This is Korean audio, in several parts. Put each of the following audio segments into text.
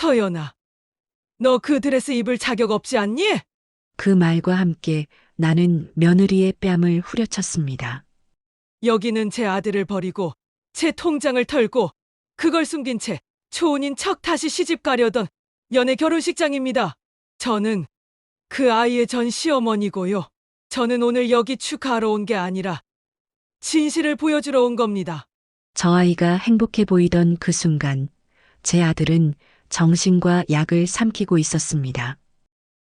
서연아, 너 그 드레스 입을 자격 없지 않니? 그 말과 함께 나는 며느리의 뺨을 후려쳤습니다. 여기는 제 아들을 버리고 제 통장을 털고 그걸 숨긴 채 초혼인 척 다시 시집 가려던 연애 결혼식장입니다. 저는 그 아이의 전 시어머니고요. 저는 오늘 여기 축하하러 온 게 아니라 진실을 보여주러 온 겁니다. 저 아이가 행복해 보이던 그 순간 제 아들은 정신과 약을 삼키고 있었습니다.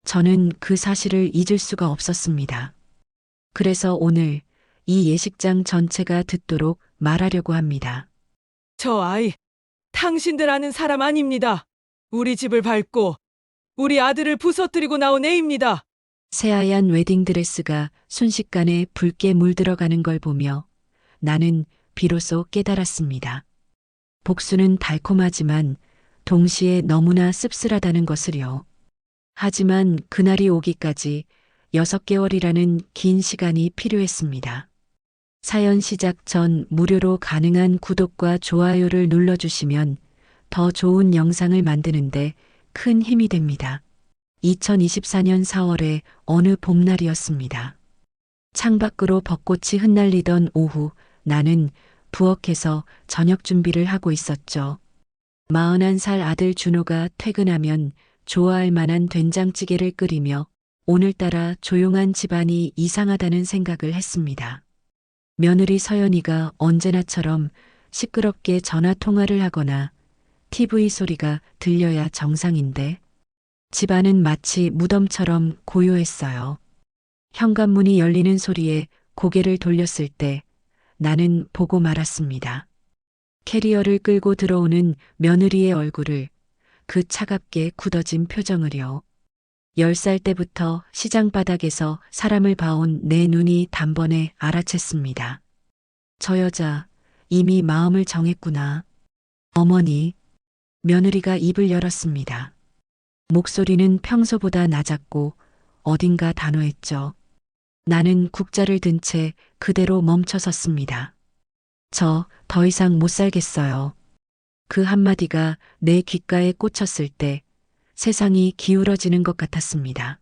저는 그 사실을 잊을 수가 없었습니다. 그래서 오늘 이 예식장 전체가 듣도록 말하려고 합니다. 저 아이, 당신들 아는 사람 아닙니다. 우리 집을 밟고 우리 아들을 부서뜨리고 나온 애입니다. 새하얀 웨딩드레스가 순식간에 붉게 물들어가는 걸 보며 나는 비로소 깨달았습니다. 복수는 달콤하지만 동시에 너무나 씁쓸하다는 것을요. 하지만 그날이 오기까지 6개월이라는 긴 시간이 필요했습니다. 사연 시작 전 무료로 가능한 구독과 좋아요를 눌러주시면 더 좋은 영상을 만드는데 큰 힘이 됩니다. 2024년 4월의 어느 봄날이었습니다. 창밖으로 벚꽃이 흩날리던 오후 나는 부엌에서 저녁 준비를 하고 있었죠. 41살 아들 준호가 퇴근하면 좋아할 만한 된장찌개를 끓이며 오늘따라 조용한 집안이 이상하다는 생각을 했습니다. 며느리 서연이가 언제나처럼 시끄럽게 전화 통화를 하거나 TV 소리가 들려야 정상인데 집안은 마치 무덤처럼 고요했어요. 현관문이 열리는 소리에 고개를 돌렸을 때 나는 보고 말았습니다. 캐리어를 끌고 들어오는 며느리의 얼굴을, 그 차갑게 굳어진 표정을요. 10살 때부터 시장 바닥에서 사람을 봐온 내 눈이 단번에 알아챘습니다. 저 여자 이미 마음을 정했구나. 어머니, 며느리가 입을 열었습니다. 목소리는 평소보다 낮았고 어딘가 단호했죠. 나는 국자를 든 채 그대로 멈춰 섰습니다. 저 더 이상 못 살겠어요. 그 한마디가 내 귓가에 꽂혔을 때 세상이 기울어지는 것 같았습니다.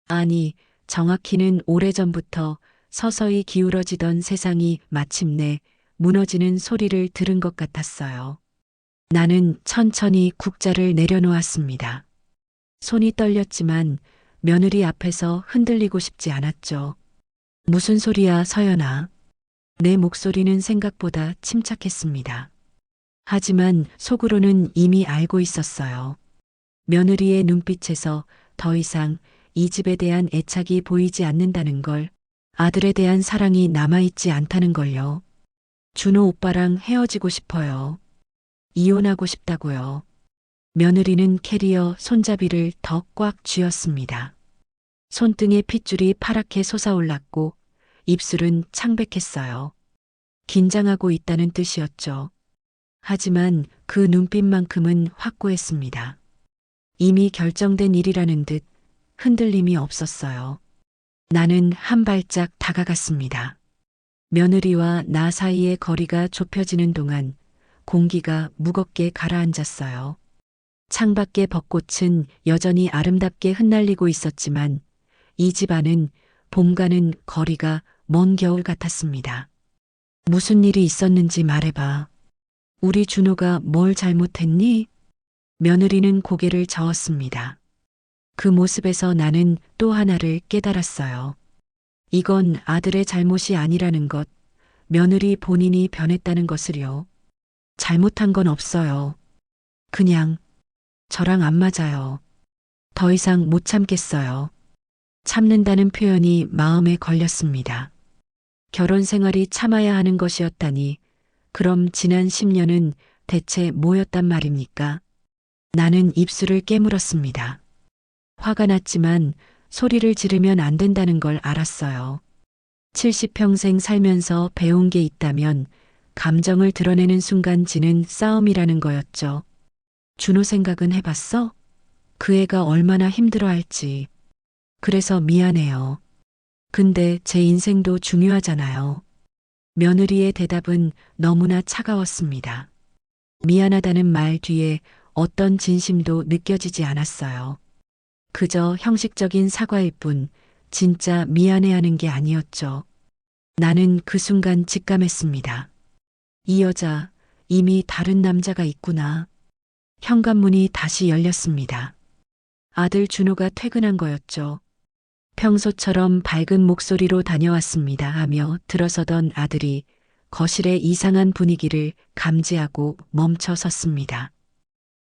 아니, 정확히는 오래전부터 서서히 기울어지던 세상이 마침내 무너지는 소리를 들은 것 같았어요. 나는 천천히 국자를 내려놓았습니다. 손이 떨렸지만 며느리 앞에서 흔들리고 싶지 않았죠. 무슨 소리야, 서연아. 내 목소리는 생각보다 침착했습니다. 하지만 속으로는 이미 알고 있었어요. 며느리의 눈빛에서 더 이상 이 집에 대한 애착이 보이지 않는다는 걸, 아들에 대한 사랑이 남아있지 않다는 걸요. 준호 오빠랑 헤어지고 싶어요. 이혼하고 싶다고요. 며느리는 캐리어 손잡이를 더 꽉 쥐었습니다. 손등에 핏줄이 파랗게 솟아올랐고 입술은 창백했어요. 긴장하고 있다는 뜻이었죠. 하지만 그 눈빛만큼은 확고했습니다. 이미 결정된 일이라는 듯 흔들림이 없었어요. 나는 한 발짝 다가갔습니다. 며느리와 나 사이의 거리가 좁혀지는 동안 공기가 무겁게 가라앉았어요. 창밖의 벚꽃은 여전히 아름답게 흩날리고 있었지만 이 집안은 봄과는 거리가 먼 겨울 같았습니다. 무슨 일이 있었는지 말해봐. 우리 준호가 뭘 잘못했니? 며느리는 고개를 저었습니다. 그 모습에서 나는 또 하나를 깨달았어요. 이건 아들의 잘못이 아니라는 것, 며느리 본인이 변했다는 것을요. 잘못한 건 없어요. 그냥 저랑 안 맞아요. 더 이상 못 참겠어요. 참는다는 표현이 마음에 걸렸습니다. 결혼 생활이 참아야 하는 것이었다니, 그럼 지난 10년은 대체 뭐였단 말입니까? 나는 입술을 깨물었습니다. 화가 났지만 소리를 지르면 안 된다는 걸 알았어요. 70평생 살면서 배운 게 있다면 감정을 드러내는 순간 지는 싸움이라는 거였죠. 준호 생각은 해봤어? 그 애가 얼마나 힘들어할지. 그래서 미안해요. 근데 제 인생도 중요하잖아요. 며느리의 대답은 너무나 차가웠습니다. 미안하다는 말 뒤에 어떤 진심도 느껴지지 않았어요. 그저 형식적인 사과일 뿐 진짜 미안해하는 게 아니었죠. 나는 그 순간 직감했습니다. 이 여자 이미 다른 남자가 있구나. 현관문이 다시 열렸습니다. 아들 준호가 퇴근한 거였죠. 평소처럼 밝은 목소리로 다녀왔습니다 하며 들어서던 아들이 거실의 이상한 분위기를 감지하고 멈춰 섰습니다.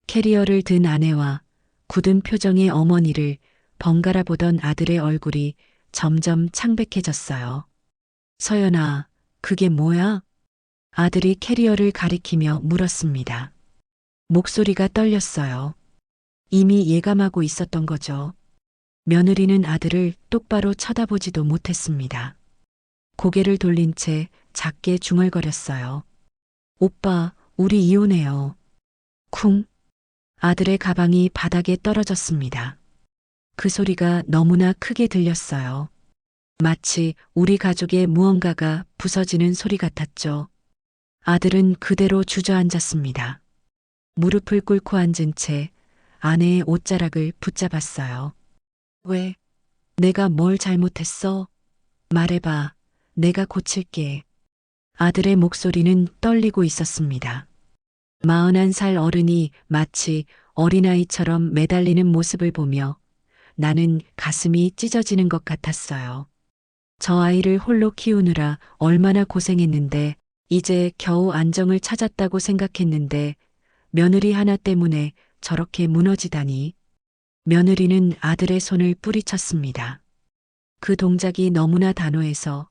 캐리어를 든 아내와 굳은 표정의 어머니를 번갈아 보던 아들의 얼굴이 점점 창백해졌어요. 서연아, 그게 뭐야? 아들이 캐리어를 가리키며 물었습니다. 목소리가 떨렸어요. 이미 예감하고 있었던 거죠. 며느리는 아들을 똑바로 쳐다보지도 못했습니다. 고개를 돌린 채 작게 중얼거렸어요. 오빠, 우리 이혼해요. 쿵. 아들의 가방이 바닥에 떨어졌습니다. 그 소리가 너무나 크게 들렸어요. 마치 우리 가족의 무언가가 부서지는 소리 같았죠. 아들은 그대로 주저앉았습니다. 무릎을 꿇고 앉은 채 아내의 옷자락을 붙잡았어요. 왜? 내가 뭘 잘못했어? 말해봐. 내가 고칠게. 아들의 목소리는 떨리고 있었습니다. 41살 어른이 마치 어린아이처럼 매달리는 모습을 보며 나는 가슴이 찢어지는 것 같았어요. 저 아이를 홀로 키우느라 얼마나 고생했는데 이제 겨우 안정을 찾았다고 생각했는데 며느리 하나 때문에 저렇게 무너지다니. 며느리는 아들의 손을 뿌리쳤습니다. 그 동작이 너무나 단호해서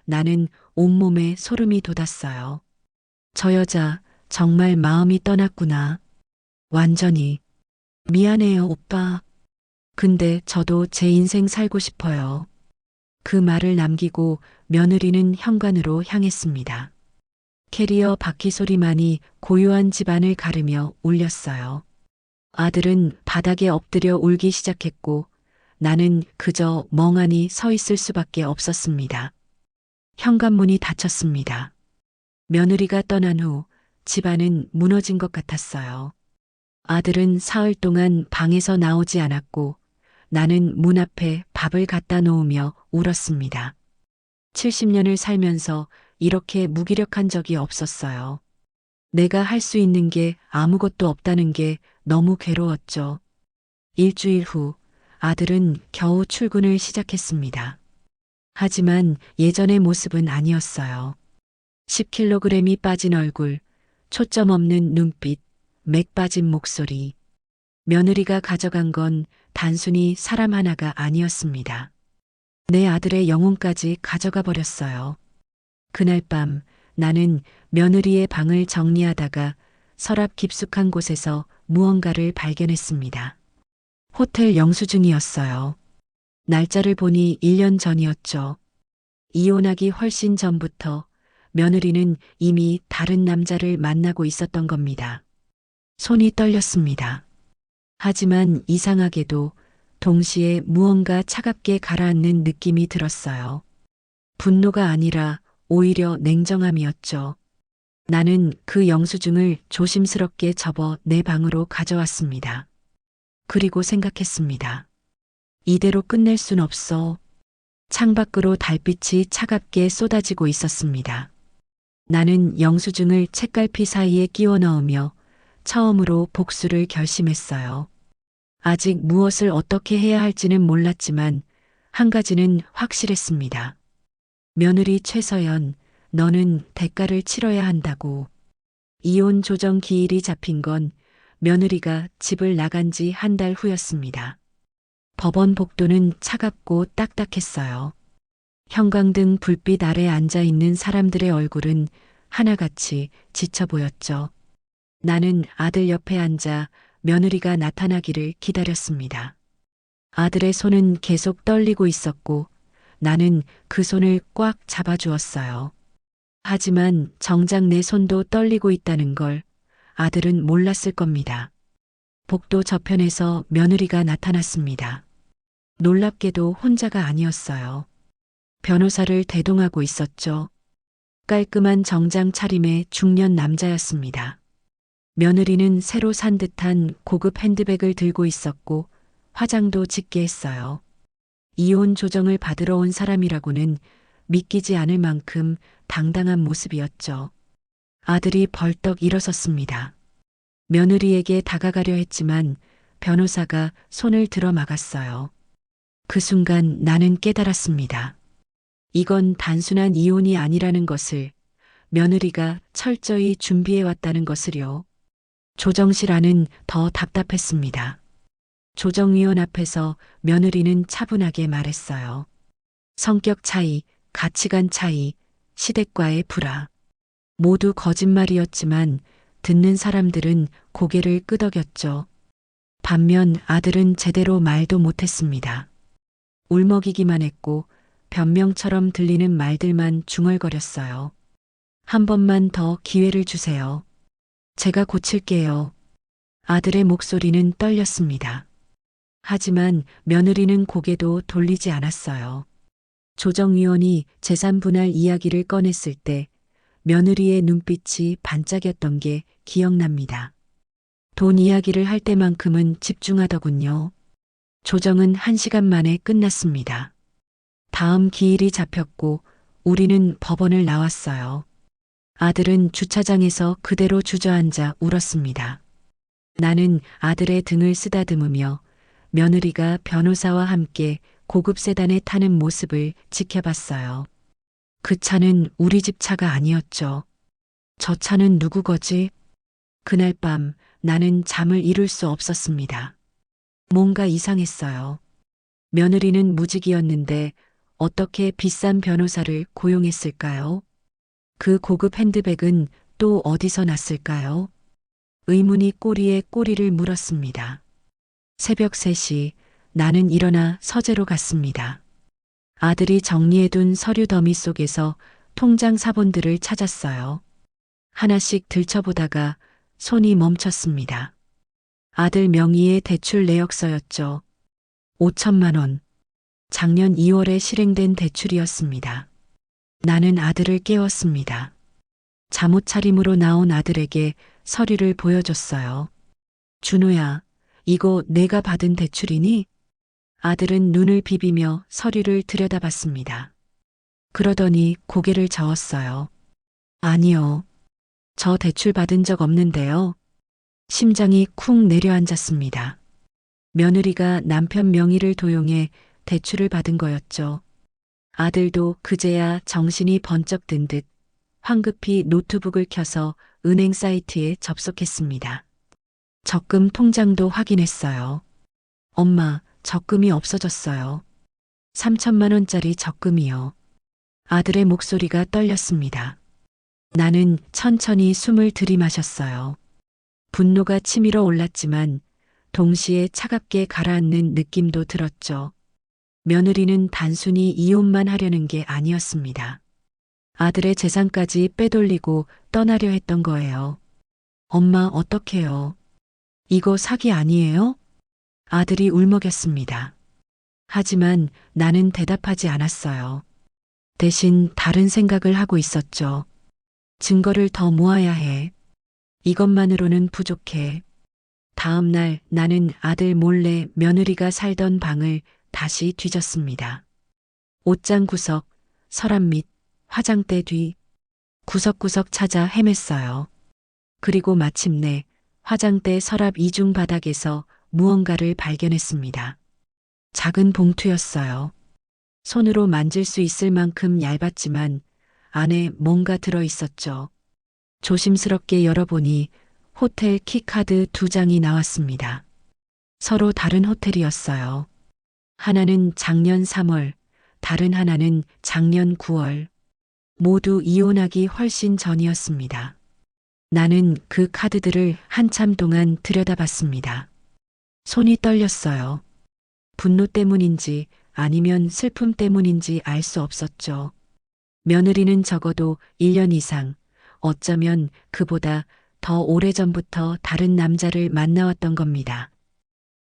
나는 온몸에 소름이 돋았어요. 저 여자 정말 마음이 떠났구나. 완전히. 미안해요, 오빠. 근데 저도 제 인생 살고 싶어요. 그 말을 남기고 며느리는 현관으로 향했습니다. 캐리어 바퀴 소리만이 고요한 집안을 가르며 울렸어요. 아들은 바닥에 엎드려 울기 시작했고 나는 그저 멍하니 서 있을 수밖에 없었습니다. 현관문이 닫혔습니다. 며느리가 떠난 후 집안은 무너진 것 같았어요. 아들은 사흘 동안 방에서 나오지 않았고 나는 문 앞에 밥을 갖다 놓으며 울었습니다. 70년을 살면서 이렇게 무기력한 적이 없었어요. 내가 할 수 있는 게 아무것도 없다는 게 너무 괴로웠죠. 일주일 후 아들은 겨우 출근을 시작했습니다. 하지만 예전의 모습은 아니었어요. 10kg이 빠진 얼굴, 초점 없는 눈빛, 맥 빠진 목소리. 며느리가 가져간 건 단순히 사람 하나가 아니었습니다. 내 아들의 영혼까지 가져가 버렸어요. 그날 밤 나는 며느리의 방을 정리하다가 서랍 깊숙한 곳에서 무언가를 발견했습니다. 호텔 영수증이었어요. 날짜를 보니 1년 전이었죠. 이혼하기 훨씬 전부터 며느리는 이미 다른 남자를 만나고 있었던 겁니다. 손이 떨렸습니다. 하지만 이상하게도 동시에 무언가 차갑게 가라앉는 느낌이 들었어요. 분노가 아니라 오히려 냉정함이었죠. 나는 그 영수증을 조심스럽게 접어 내 방으로 가져왔습니다. 그리고 생각했습니다. 이대로 끝낼 순 없어. 창밖으로 달빛이 차갑게 쏟아지고 있었습니다. 나는 영수증을 책갈피 사이에 끼워 넣으며 처음으로 복수를 결심했어요. 아직 무엇을 어떻게 해야 할지는 몰랐지만 한 가지는 확실했습니다. 며느리 최서연, 너는 대가를 치러야 한다고. 이혼 조정 기일이 잡힌 건 며느리가 집을 나간 지 한 달 후였습니다. 법원 복도는 차갑고 딱딱했어요. 형광등 불빛 아래 앉아 있는 사람들의 얼굴은 하나같이 지쳐 보였죠. 나는 아들 옆에 앉아 며느리가 나타나기를 기다렸습니다. 아들의 손은 계속 떨리고 있었고 나는 그 손을 꽉 잡아주었어요. 하지만 정작 내 손도 떨리고 있다는 걸 아들은 몰랐을 겁니다. 복도 저편에서 며느리가 나타났습니다. 놀랍게도 혼자가 아니었어요. 변호사를 대동하고 있었죠. 깔끔한 정장 차림의 중년 남자였습니다. 며느리는 새로 산 듯한 고급 핸드백을 들고 있었고 화장도 짙게 했어요. 이혼 조정을 받으러 온 사람이라고는 믿기지 않을 만큼 당당한 모습이었죠. 아들이 벌떡 일어섰습니다. 며느리에게 다가가려 했지만 변호사가 손을 들어 막았어요. 그 순간 나는 깨달았습니다. 이건 단순한 이혼이 아니라는 것을, 며느리가 철저히 준비해왔다는 것을요. 조정실 안은 더 답답했습니다. 조정위원 앞에서 며느리는 차분하게 말했어요. 성격 차이, 가치관 차이, 시댁과의 불화. 모두 거짓말이었지만 듣는 사람들은 고개를 끄덕였죠. 반면 아들은 제대로 말도 못했습니다. 울먹이기만 했고 변명처럼 들리는 말들만 중얼거렸어요. 한 번만 더 기회를 주세요. 제가 고칠게요. 아들의 목소리는 떨렸습니다. 하지만 며느리는 고개도 돌리지 않았어요. 조정위원이 재산 분할 이야기를 꺼냈을 때 며느리의 눈빛이 반짝였던 게 기억납니다. 돈 이야기를 할 때만큼은 집중하더군요. 조정은 1시간 만에 끝났습니다. 다음 기일이 잡혔고 우리는 법원을 나왔어요. 아들은 주차장에서 그대로 주저앉아 울었습니다. 나는 아들의 등을 쓰다듬으며 며느리가 변호사와 함께 고급 세단에 타는 모습을 지켜봤어요. 그 차는 우리 집 차가 아니었죠. 저 차는 누구 거지? 그날 밤 나는 잠을 이룰 수 없었습니다. 뭔가 이상했어요. 며느리는 무직이었는데 어떻게 비싼 변호사를 고용했을까요? 그 고급 핸드백은 또 어디서 났을까요? 의문이 꼬리에 꼬리를 물었습니다. 새벽 3시 나는 일어나 서재로 갔습니다. 아들이 정리해둔 서류 더미 속에서 통장 사본들을 찾았어요. 하나씩 들춰보다가 손이 멈췄습니다. 아들 명의의 대출 내역서였죠. 5천만 원. 작년 2월에 실행된 대출이었습니다. 나는 아들을 깨웠습니다. 잠옷 차림으로 나온 아들에게 서류를 보여줬어요. 준호야, 이거 내가 받은 대출이니? 아들은 눈을 비비며 서류를 들여다봤습니다. 그러더니 고개를 저었어요. 아니요. 저 대출 받은 적 없는데요. 심장이 쿵 내려앉았습니다. 며느리가 남편 명의를 도용해 대출을 받은 거였죠. 아들도 그제야 정신이 번쩍 든 듯 황급히 노트북을 켜서 은행 사이트에 접속했습니다. 적금 통장도 확인했어요. 엄마, 적금이 없어졌어요. 3천만 원짜리 적금이요. 아들의 목소리가 떨렸습니다. 나는 천천히 숨을 들이마셨어요. 분노가 치밀어 올랐지만 동시에 차갑게 가라앉는 느낌도 들었죠. 며느리는 단순히 이혼만 하려는 게 아니었습니다. 아들의 재산까지 빼돌리고 떠나려 했던 거예요. 엄마, 어떡해요? 이거 사기 아니에요? 아들이 울먹였습니다. 하지만 나는 대답하지 않았어요. 대신 다른 생각을 하고 있었죠. 증거를 더 모아야 해. 이것만으로는 부족해. 다음 날 나는 아들 몰래 며느리가 살던 방을 다시 뒤졌습니다. 옷장 구석, 서랍 밑, 화장대 뒤, 구석구석 찾아 헤맸어요. 그리고 마침내 화장대 서랍 이중 바닥에서 무언가를 발견했습니다. 작은 봉투였어요. 손으로 만질 수 있을 만큼 얇았지만 안에 뭔가 들어 있었죠. 조심스럽게 열어보니 호텔 키카드 2장이 나왔습니다. 서로 다른 호텔이었어요. 하나는 작년 3월, 다른 하나는 작년 9월. 모두 이혼하기 훨씬 전이었습니다. 나는 그 카드들을 한참 동안 들여다봤습니다. 손이 떨렸어요. 분노 때문인지 아니면 슬픔 때문인지 알 수 없었죠. 며느리는 적어도 1년 이상, 어쩌면 그보다 더 오래전부터 다른 남자를 만나왔던 겁니다.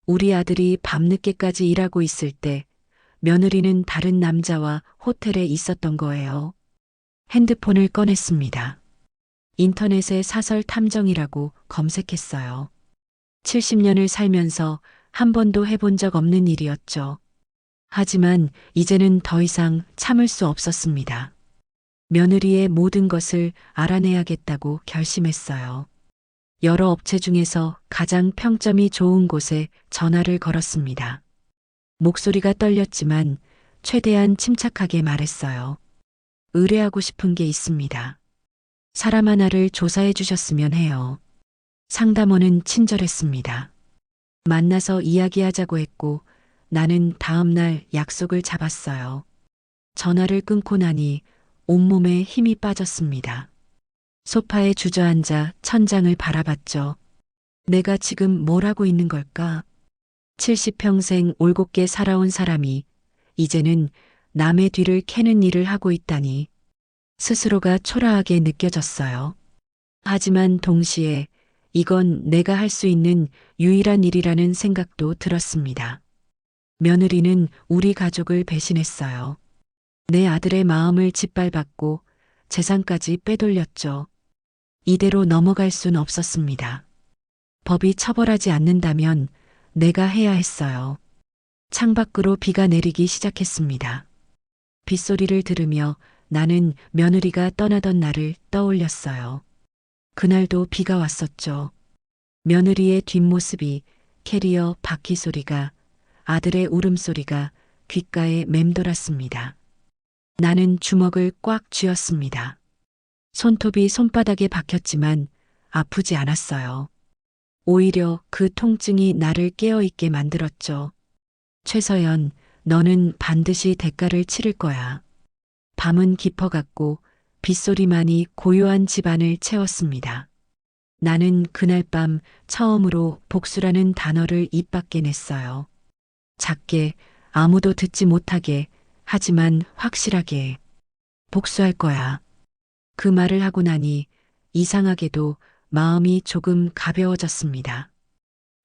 우리 아들이 밤늦게까지 일하고 있을 때 며느리는 다른 남자와 호텔에 있었던 거예요. 핸드폰을 꺼냈습니다. 인터넷에 사설 탐정이라고 검색했어요. 70년을 살면서 한 번도 해본 적 없는 일이었죠. 하지만 이제는 더 이상 참을 수 없었습니다. 며느리의 모든 것을 알아내야겠다고 결심했어요. 여러 업체 중에서 가장 평점이 좋은 곳에 전화를 걸었습니다. 목소리가 떨렸지만 최대한 침착하게 말했어요. 의뢰하고 싶은 게 있습니다. 사람 하나를 조사해 주셨으면 해요. 상담원은 친절했습니다. 만나서 이야기하자고 했고 나는 다음 날 약속을 잡았어요. 전화를 끊고 나니 온몸에 힘이 빠졌습니다. 소파에 주저앉아 천장을 바라봤죠. 내가 지금 뭘 하고 있는 걸까? 70평생 올곧게 살아온 사람이 이제는 남의 뒤를 캐는 일을 하고 있다니 스스로가 초라하게 느껴졌어요. 하지만 동시에 이건 내가 할 수 있는 유일한 일이라는 생각도 들었습니다. 며느리는 우리 가족을 배신했어요. 내 아들의 마음을 짓밟았고 재산까지 빼돌렸죠. 이대로 넘어갈 순 없었습니다. 법이 처벌하지 않는다면 내가 해야 했어요. 창밖으로 비가 내리기 시작했습니다. 빗소리를 들으며 나는 며느리가 떠나던 날을 떠올렸어요. 그날도 비가 왔었죠. 며느리의 뒷모습이 캐리어 바퀴 소리가 아들의 울음소리가 귓가에 맴돌았습니다. 나는 주먹을 꽉 쥐었습니다. 손톱이 손바닥에 박혔지만 아프지 않았어요. 오히려 그 통증이 나를 깨어있게 만들었죠. 최서연, 너는 반드시 대가를 치를 거야. 밤은 깊어갔고 빗소리만이 고요한 집안을 채웠습니다. 나는 그날 밤 처음으로 복수라는 단어를 입 밖에 냈어요. 작게, 아무도 듣지 못하게, 하지만 확실하게. 복수할 거야. 그 말을 하고 나니 이상하게도 마음이 조금 가벼워졌습니다.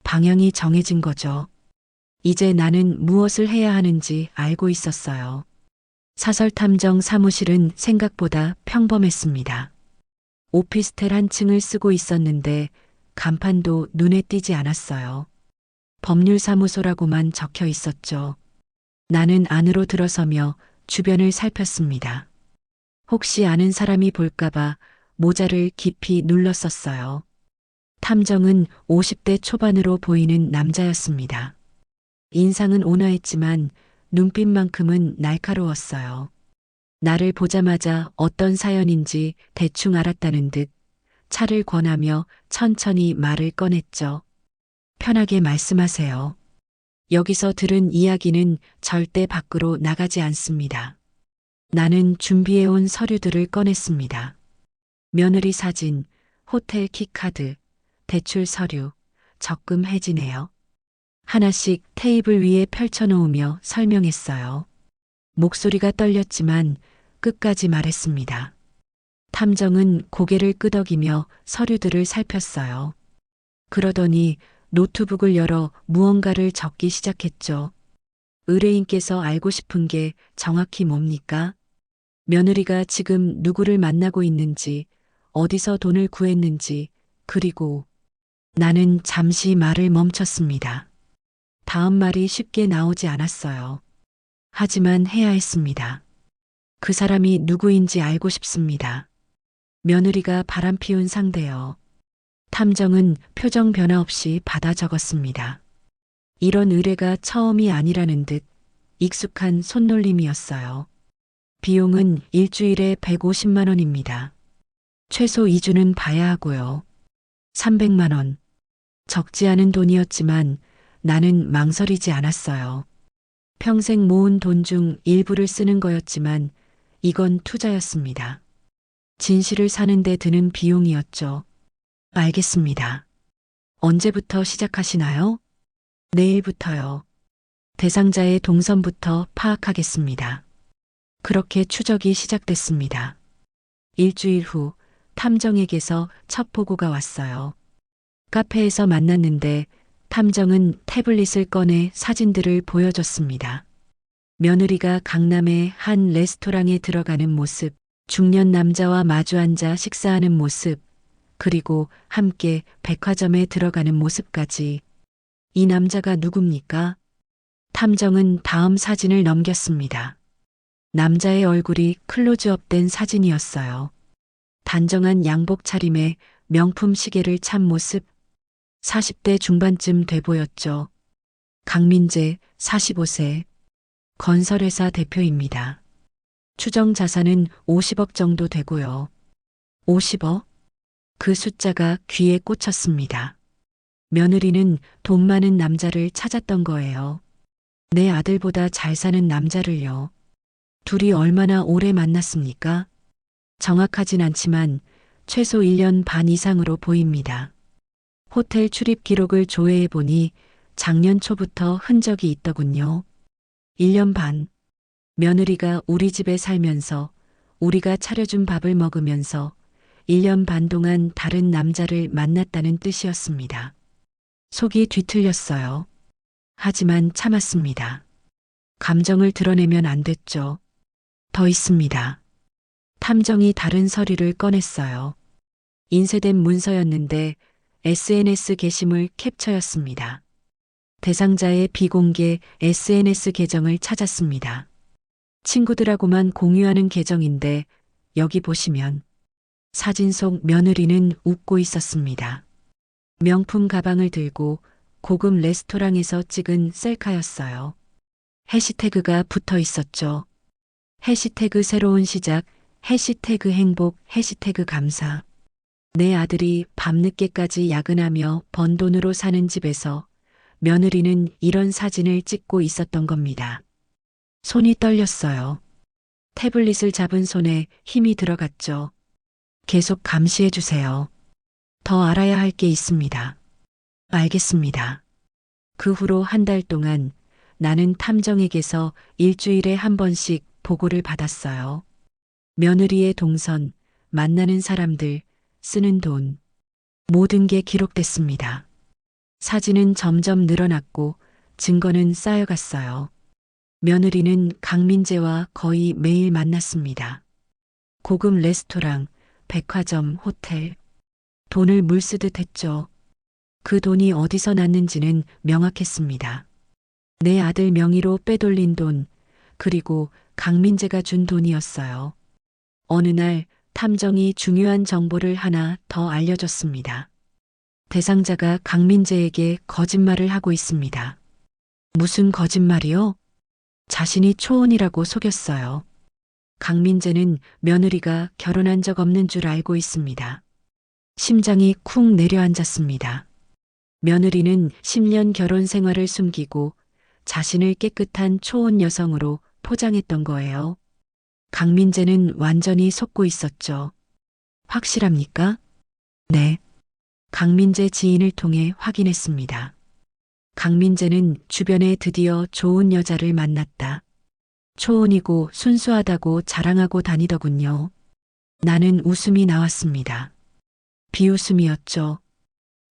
방향이 정해진 거죠. 이제 나는 무엇을 해야 하는지 알고 있었어요. 사설탐정 사무실은 생각보다 평범했습니다. 오피스텔 한 층을 쓰고 있었는데 간판도 눈에 띄지 않았어요. 법률사무소라고만 적혀 있었죠. 나는 안으로 들어서며 주변을 살폈습니다. 혹시 아는 사람이 볼까봐 모자를 깊이 눌렀었어요. 탐정은 50대 초반으로 보이는 남자였습니다. 인상은 온화했지만 눈빛만큼은 날카로웠어요. 나를 보자마자 어떤 사연인지 대충 알았다는 듯 차를 권하며 천천히 말을 꺼냈죠. 편하게 말씀하세요. 여기서 들은 이야기는 절대 밖으로 나가지 않습니다. 나는 준비해온 서류들을 꺼냈습니다. 며느리 사진, 호텔 키카드, 대출 서류, 적금 해지네요. 하나씩 테이블 위에 펼쳐놓으며 설명했어요. 목소리가 떨렸지만 끝까지 말했습니다. 탐정은 고개를 끄덕이며 서류들을 살폈어요. 그러더니 노트북을 열어 무언가를 적기 시작했죠. 의뢰인께서 알고 싶은 게 정확히 뭡니까? 며느리가 지금 누구를 만나고 있는지, 어디서 돈을 구했는지, 그리고 나는 잠시 말을 멈췄습니다. 다음 말이 쉽게 나오지 않았어요. 하지만 해야 했습니다. 그 사람이 누구인지 알고 싶습니다. 며느리가 바람피운 상대요. 탐정은 표정 변화 없이 받아 적었습니다. 이런 의뢰가 처음이 아니라는 듯 익숙한 손놀림이었어요. 비용은 일주일에 150만 원입니다. 최소 2주는 봐야 하고요. 300만 원. 적지 않은 돈이었지만 나는 망설이지 않았어요. 평생 모은 돈 중 일부를 쓰는 거였지만 이건 투자였습니다. 진실을 사는데 드는 비용이었죠. 알겠습니다. 언제부터 시작하시나요? 내일부터요. 대상자의 동선부터 파악하겠습니다. 그렇게 추적이 시작됐습니다. 일주일 후 탐정에게서 첫 보고가 왔어요. 카페에서 만났는데 탐정은 태블릿을 꺼내 사진들을 보여줬습니다. 며느리가 강남의 한 레스토랑에 들어가는 모습, 중년 남자와 마주 앉아 식사하는 모습, 그리고 함께 백화점에 들어가는 모습까지. 이 남자가 누굽니까? 탐정은 다음 사진을 넘겼습니다. 남자의 얼굴이 클로즈업된 사진이었어요. 단정한 양복 차림에 명품 시계를 찬 모습, 40대 중반쯤 돼 보였죠. 강민재, 45세. 건설회사 대표입니다. 추정 자산은 50억 정도 되고요. 50억? 그 숫자가 귀에 꽂혔습니다. 며느리는 돈 많은 남자를 찾았던 거예요. 내 아들보다 잘 사는 남자를요. 둘이 얼마나 오래 만났습니까? 정확하진 않지만 최소 1년 반 이상으로 보입니다. 호텔 출입 기록을 조회해 보니 작년 초부터 흔적이 있더군요. 1년 반. 며느리가 우리 집에 살면서 우리가 차려준 밥을 먹으면서 1년 반 동안 다른 남자를 만났다는 뜻이었습니다. 속이 뒤틀렸어요. 하지만 참았습니다. 감정을 드러내면 안 됐죠. 더 있습니다. 탐정이 다른 서류를 꺼냈어요. 인쇄된 문서였는데 SNS 게시물 캡처였습니다. 대상자의 비공개 SNS 계정을 찾았습니다. 친구들하고만 공유하는 계정인데 여기 보시면 사진 속 며느리는 웃고 있었습니다. 명품 가방을 들고 고급 레스토랑에서 찍은 셀카였어요. 해시태그가 붙어 있었죠. 해시태그 새로운 시작, 해시태그 행복, 해시태그 감사. 내 아들이 밤늦게까지 야근하며 번 돈으로 사는 집에서 며느리는 이런 사진을 찍고 있었던 겁니다. 손이 떨렸어요. 태블릿을 잡은 손에 힘이 들어갔죠. 계속 감시해 주세요. 더 알아야 할 게 있습니다. 알겠습니다. 그 후로 한 달 동안 나는 탐정에게서 일주일에 한 번씩 보고를 받았어요. 며느리의 동선, 만나는 사람들, 쓰는 돈, 모든 게 기록됐습니다. 사진은 점점 늘어났고 증거는 쌓여갔어요. 며느리는 강민재와 거의 매일 만났습니다. 고급 레스토랑, 백화점, 호텔. 돈을 물쓰듯 했죠. 그 돈이 어디서 났는지는 명확했습니다. 내 아들 명의로 빼돌린 돈, 그리고 강민재가 준 돈이었어요. 어느 날 탐정이 중요한 정보를 하나 더 알려줬습니다. 대상자가 강민재에게 거짓말을 하고 있습니다. 무슨 거짓말이요? 자신이 초혼이라고 속였어요. 강민재는 며느리가 결혼한 적 없는 줄 알고 있습니다. 심장이 쿵 내려앉았습니다. 며느리는 10년 결혼 생활을 숨기고 자신을 깨끗한 초혼 여성으로 포장했던 거예요. 강민재는 완전히 속고 있었죠. 확실합니까? 네. 강민재 지인을 통해 확인했습니다. 강민재는 주변에 드디어 좋은 여자를 만났다. 초혼이고 순수하다고 자랑하고 다니더군요. 나는 웃음이 나왔습니다. 비웃음이었죠.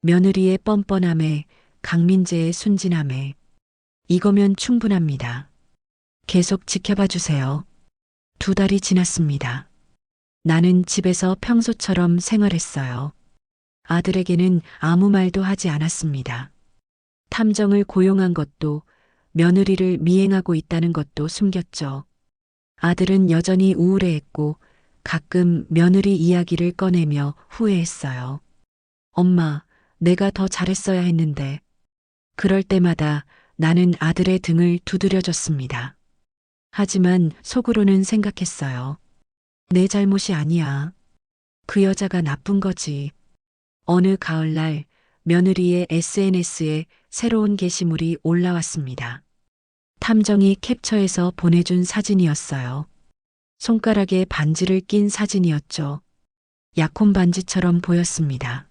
며느리의 뻔뻔함에 강민재의 순진함에. 이거면 충분합니다. 계속 지켜봐 주세요. 2달이 지났습니다. 나는 집에서 평소처럼 생활했어요. 아들에게는 아무 말도 하지 않았습니다. 탐정을 고용한 것도 며느리를 미행하고 있다는 것도 숨겼죠. 아들은 여전히 우울해했고 가끔 며느리 이야기를 꺼내며 후회했어요. 엄마, 내가 더 잘했어야 했는데. 그럴 때마다 나는 아들의 등을 두드려줬습니다. 하지만 속으로는 생각했어요. 내 잘못이 아니야. 그 여자가 나쁜 거지. 어느 가을날 며느리의 SNS에 새로운 게시물이 올라왔습니다. 탐정이 캡처해서 보내준 사진이었어요. 손가락에 반지를 낀 사진이었죠. 약혼 반지처럼 보였습니다.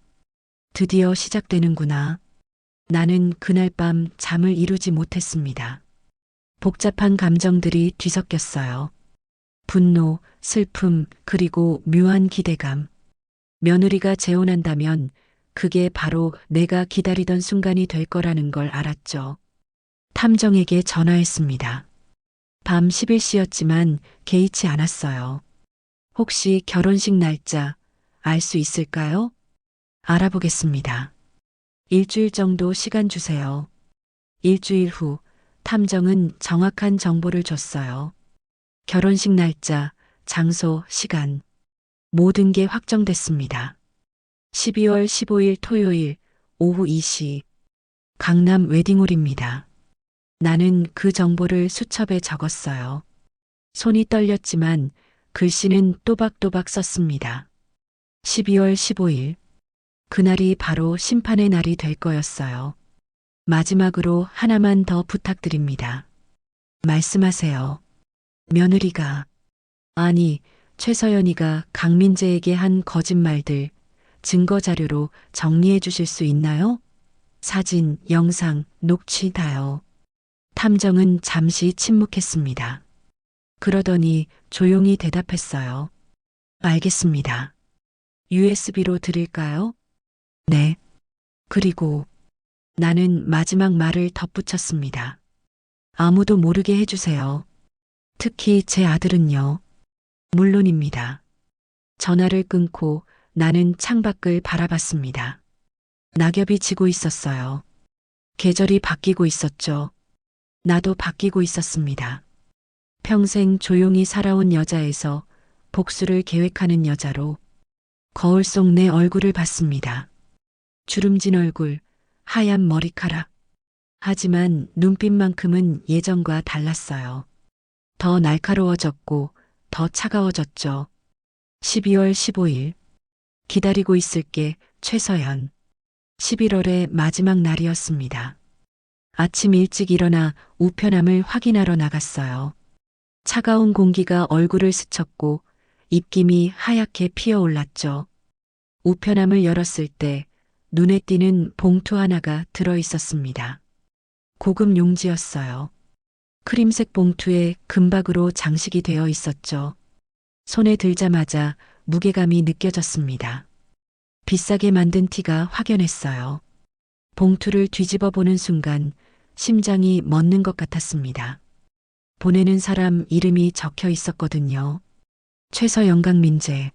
드디어 시작되는구나. 나는 그날 밤 잠을 이루지 못했습니다. 복잡한 감정들이 뒤섞였어요. 분노, 슬픔, 그리고 묘한 기대감. 며느리가 재혼한다면 그게 바로 내가 기다리던 순간이 될 거라는 걸 알았죠. 탐정에게 전화했습니다. 밤 11시였지만 개의치 않았어요. 혹시 결혼식 날짜 알 수 있을까요? 알아보겠습니다. 일주일 정도 시간 주세요. 일주일 후 탐정은 정확한 정보를 줬어요. 결혼식 날짜, 장소, 시간, 모든 게 확정됐습니다. 12월 15일 토요일 오후 2시 강남 웨딩홀입니다. 나는 그 정보를 수첩에 적었어요. 손이 떨렸지만 글씨는 또박또박 썼습니다. 12월 15일. 그날이 바로 심판의 날이 될 거였어요. 마지막으로 하나만 더 부탁드립니다. 말씀하세요. 며느리가, 아니, 최서연이가 강민재에게 한 거짓말들, 증거 자료로 정리해 주실 수 있나요? 사진, 영상, 녹취 다요. 탐정은 잠시 침묵했습니다. 그러더니 조용히 대답했어요. 알겠습니다. USB로 드릴까요? 네. 그리고 나는 마지막 말을 덧붙였습니다. 아무도 모르게 해주세요. 특히 제 아들은요. 물론입니다. 전화를 끊고 나는 창밖을 바라봤습니다. 낙엽이 지고 있었어요. 계절이 바뀌고 있었죠. 나도 바뀌고 있었습니다. 평생 조용히 살아온 여자에서 복수를 계획하는 여자로 거울 속 내 얼굴을 봤습니다. 주름진 얼굴, 하얀 머리카락. 하지만 눈빛만큼은 예전과 달랐어요. 더 날카로워졌고 더 차가워졌죠. 12월 15일. 기다리고 있을게, 최서연. 11월의 마지막 날이었습니다. 아침 일찍 일어나 우편함을 확인하러 나갔어요. 차가운 공기가 얼굴을 스쳤고 입김이 하얗게 피어올랐죠. 우편함을 열었을 때 눈에 띄는 봉투 하나가 들어 있었습니다. 고급 용지였어요. 크림색 봉투에 금박으로 장식이 되어 있었죠. 손에 들자마자 무게감이 느껴졌습니다. 비싸게 만든 티가 확연했어요. 봉투를 뒤집어 보는 순간 심장이 멎는 것 같았습니다. 보내는 사람 이름이 적혀 있었거든요. 최서연 강민재.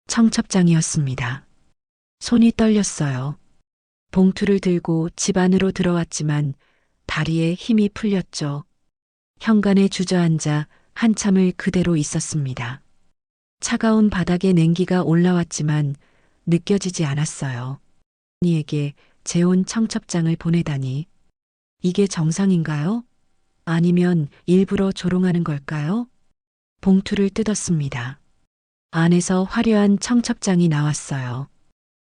청첩장이었습니다. 손이 떨렸어요. 봉투를 들고 집 안으로 들어왔지만 다리에 힘이 풀렸죠. 현관에 주저앉아 한참을 그대로 있었습니다. 차가운 바닥에 냉기가 올라왔지만 느껴지지 않았어요. 언니에게 재혼 청첩장을 보내다니. 이게 정상인가요? 아니면 일부러 조롱하는 걸까요? 봉투를 뜯었습니다. 안에서 화려한 청첩장이 나왔어요.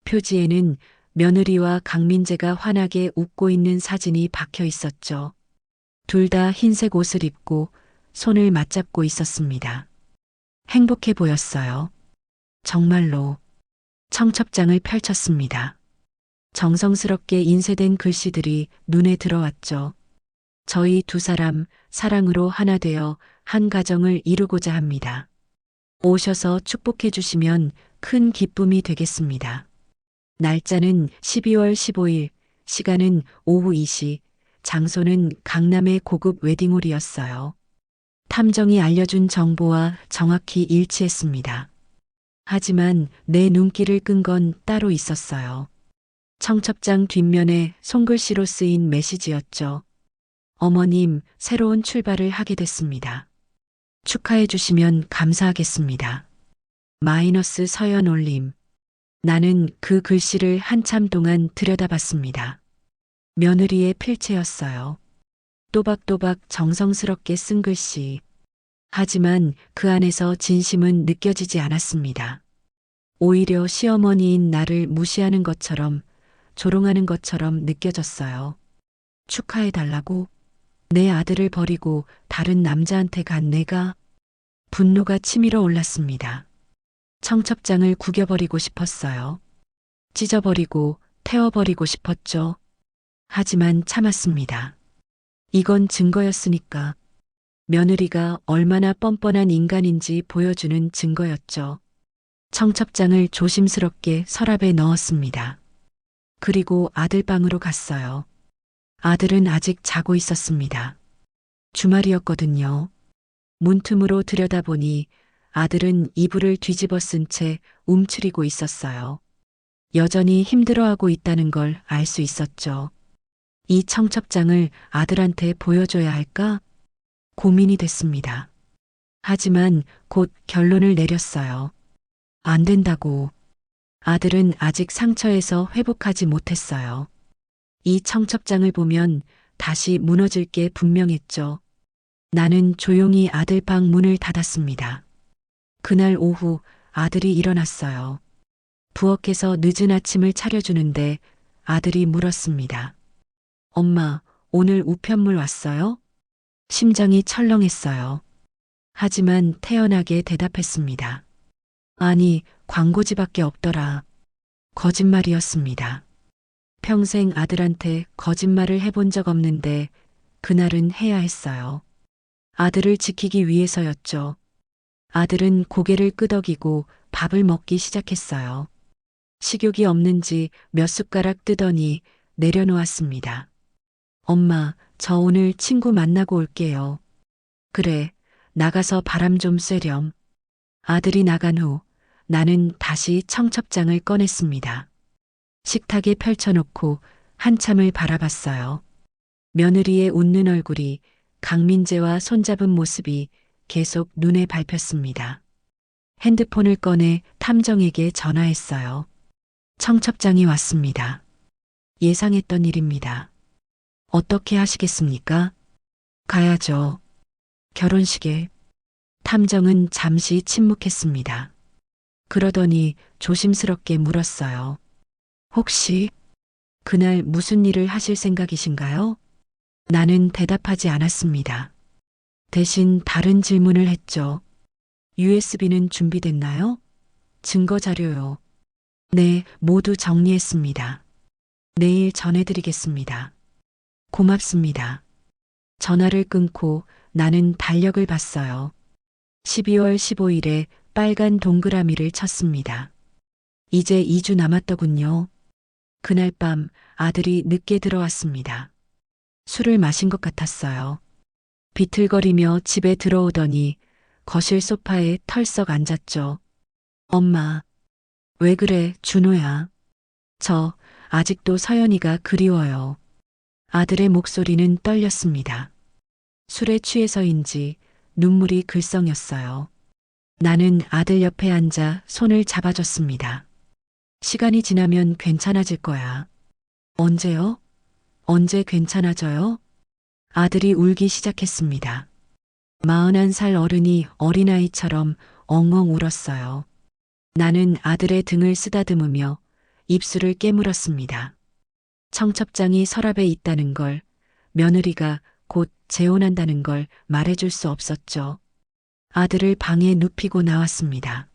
표지에는 며느리와 강민재가 환하게 웃고 있는 사진이 박혀 있었죠. 둘 다 흰색 옷을 입고 손을 맞잡고 있었습니다. 행복해 보였어요. 정말로. 청첩장을 펼쳤습니다. 정성스럽게 인쇄된 글씨들이 눈에 들어왔죠. 저희 두 사람 사랑으로 하나 되어 한 가정을 이루고자 합니다. 오셔서 축복해 주시면 큰 기쁨이 되겠습니다. 날짜는 12월 15일, 시간은 오후 2시, 장소는 강남의 고급 웨딩홀이었어요. 탐정이 알려준 정보와 정확히 일치했습니다. 하지만 내 눈길을 끈 건 따로 있었어요. 청첩장 뒷면에 손글씨로 쓰인 메시지였죠. 어머님, 새로운 출발을 하게 됐습니다. 축하해 주시면 감사하겠습니다. 마이너스 서연 올림. 나는 그 글씨를 한참 동안 들여다봤습니다. 며느리의 필체였어요. 또박또박 정성스럽게 쓴 글씨. 하지만 그 안에서 진심은 느껴지지 않았습니다. 오히려 시어머니인 나를 무시하는 것처럼, 조롱하는 것처럼 느껴졌어요. 축하해달라고? 내 아들을 버리고 다른 남자한테 간 내가? 분노가 치밀어 올랐습니다. 청첩장을 구겨버리고 싶었어요. 찢어버리고 태워버리고 싶었죠. 하지만 참았습니다. 이건 증거였으니까. 며느리가 얼마나 뻔뻔한 인간인지 보여주는 증거였죠. 청첩장을 조심스럽게 서랍에 넣었습니다. 그리고 아들 방으로 갔어요. 아들은 아직 자고 있었습니다. 주말이었거든요. 문틈으로 들여다보니 아들은 이불을 뒤집어 쓴 채 움츠리고 있었어요. 여전히 힘들어하고 있다는 걸 알 수 있었죠. 이 청첩장을 아들한테 보여줘야 할까? 고민이 됐습니다. 하지만 곧 결론을 내렸어요. 안 된다고. 아들은 아직 상처에서 회복하지 못했어요. 이 청첩장을 보면 다시 무너질 게 분명했죠. 나는 조용히 아들 방 문을 닫았습니다. 그날 오후 아들이 일어났어요. 부엌에서 늦은 아침을 차려주는데 아들이 물었습니다. 엄마, 오늘 우편물 왔어요? 심장이 철렁했어요. 하지만 태연하게 대답했습니다. 아니, 광고지밖에 없더라. 거짓말이었습니다. 평생 아들한테 거짓말을 해본 적 없는데 그날은 해야 했어요. 아들을 지키기 위해서였죠. 아들은 고개를 끄덕이고 밥을 먹기 시작했어요. 식욕이 없는지 몇 숟가락 뜨더니 내려놓았습니다. 엄마, 저 오늘 친구 만나고 올게요. 그래, 나가서 바람 좀 쐬렴. 아들이 나간 후 나는 다시 청첩장을 꺼냈습니다. 식탁에 펼쳐놓고 한참을 바라봤어요. 며느리의 웃는 얼굴이 강민재와 손잡은 모습이 계속 눈에 밟혔습니다. 핸드폰을 꺼내 탐정에게 전화했어요. 청첩장이 왔습니다. 예상했던 일입니다. 어떻게 하시겠습니까? 가야죠. 결혼식에. 탐정은 잠시 침묵했습니다. 그러더니 조심스럽게 물었어요. 혹시 그날 무슨 일을 하실 생각이신가요? 나는 대답하지 않았습니다. 대신 다른 질문을 했죠. USB는 준비됐나요? 증거 자료요. 네, 모두 정리했습니다. 내일 전해드리겠습니다. 고맙습니다. 전화를 끊고 나는 달력을 봤어요. 12월 15일에 빨간 동그라미를 쳤습니다. 이제 2주 남았더군요. 그날 밤 아들이 늦게 들어왔습니다. 술을 마신 것 같았어요. 비틀거리며 집에 들어오더니 거실 소파에 털썩 앉았죠. 엄마, 왜 그래, 준호야. 저 아직도 서연이가 그리워요. 아들의 목소리는 떨렸습니다. 술에 취해서인지 눈물이 글썽였어요. 나는 아들 옆에 앉아 손을 잡아줬습니다. 시간이 지나면 괜찮아질 거야. 언제요? 언제 괜찮아져요? 아들이 울기 시작했습니다. 41살 어른이 어린아이처럼 엉엉 울었어요. 나는 아들의 등을 쓰다듬으며 입술을 깨물었습니다. 청첩장이 서랍에 있다는 걸, 며느리가 곧 재혼한다는 걸 말해줄 수 없었죠. 아들을 방에 눕히고 나왔습니다.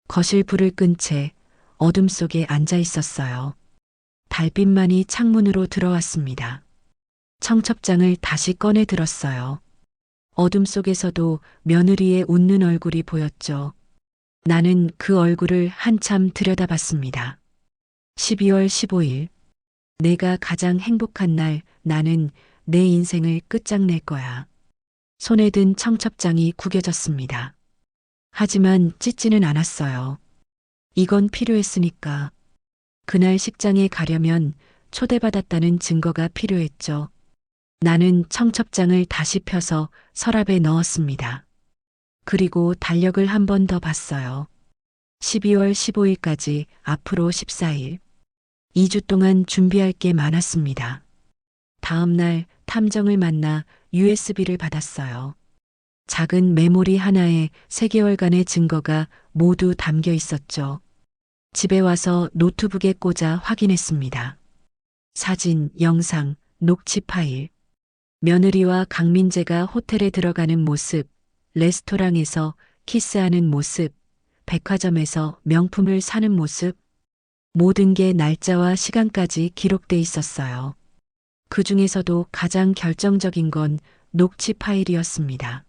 거실 불을 끈 채 어둠 속에 앉아 있었어요. 달빛만이 창문으로 들어왔습니다. 청첩장을 다시 꺼내 들었어요. 어둠 속에서도 며느리의 웃는 얼굴이 보였죠. 나는 그 얼굴을 한참 들여다봤습니다. 12월 15일. 내가 가장 행복한 날, 나는 내 인생을 끝장낼 거야. 손에 든 청첩장이 구겨졌습니다. 하지만 찢지는 않았어요. 이건 필요했으니까. 그날 식장에 가려면 초대받았다는 증거가 필요했죠. 나는 청첩장을 다시 펴서 서랍에 넣었습니다. 그리고 달력을 한 번 더 봤어요. 12월 15일까지 앞으로 14일. 2주 동안 준비할 게 많았습니다. 다음 날 탐정을 만나 USB를 받았어요. 작은 메모리 하나에 3개월간의 증거가 모두 담겨 있었죠. 집에 와서 노트북에 꽂아 확인했습니다. 사진, 영상, 녹취 파일. 며느리와 강민재가 호텔에 들어가는 모습, 레스토랑에서 키스하는 모습, 백화점에서 명품을 사는 모습. 모든 게 날짜와 시간까지 기록돼 있었어요. 그 중에서도 가장 결정적인 건 녹취 파일이었습니다.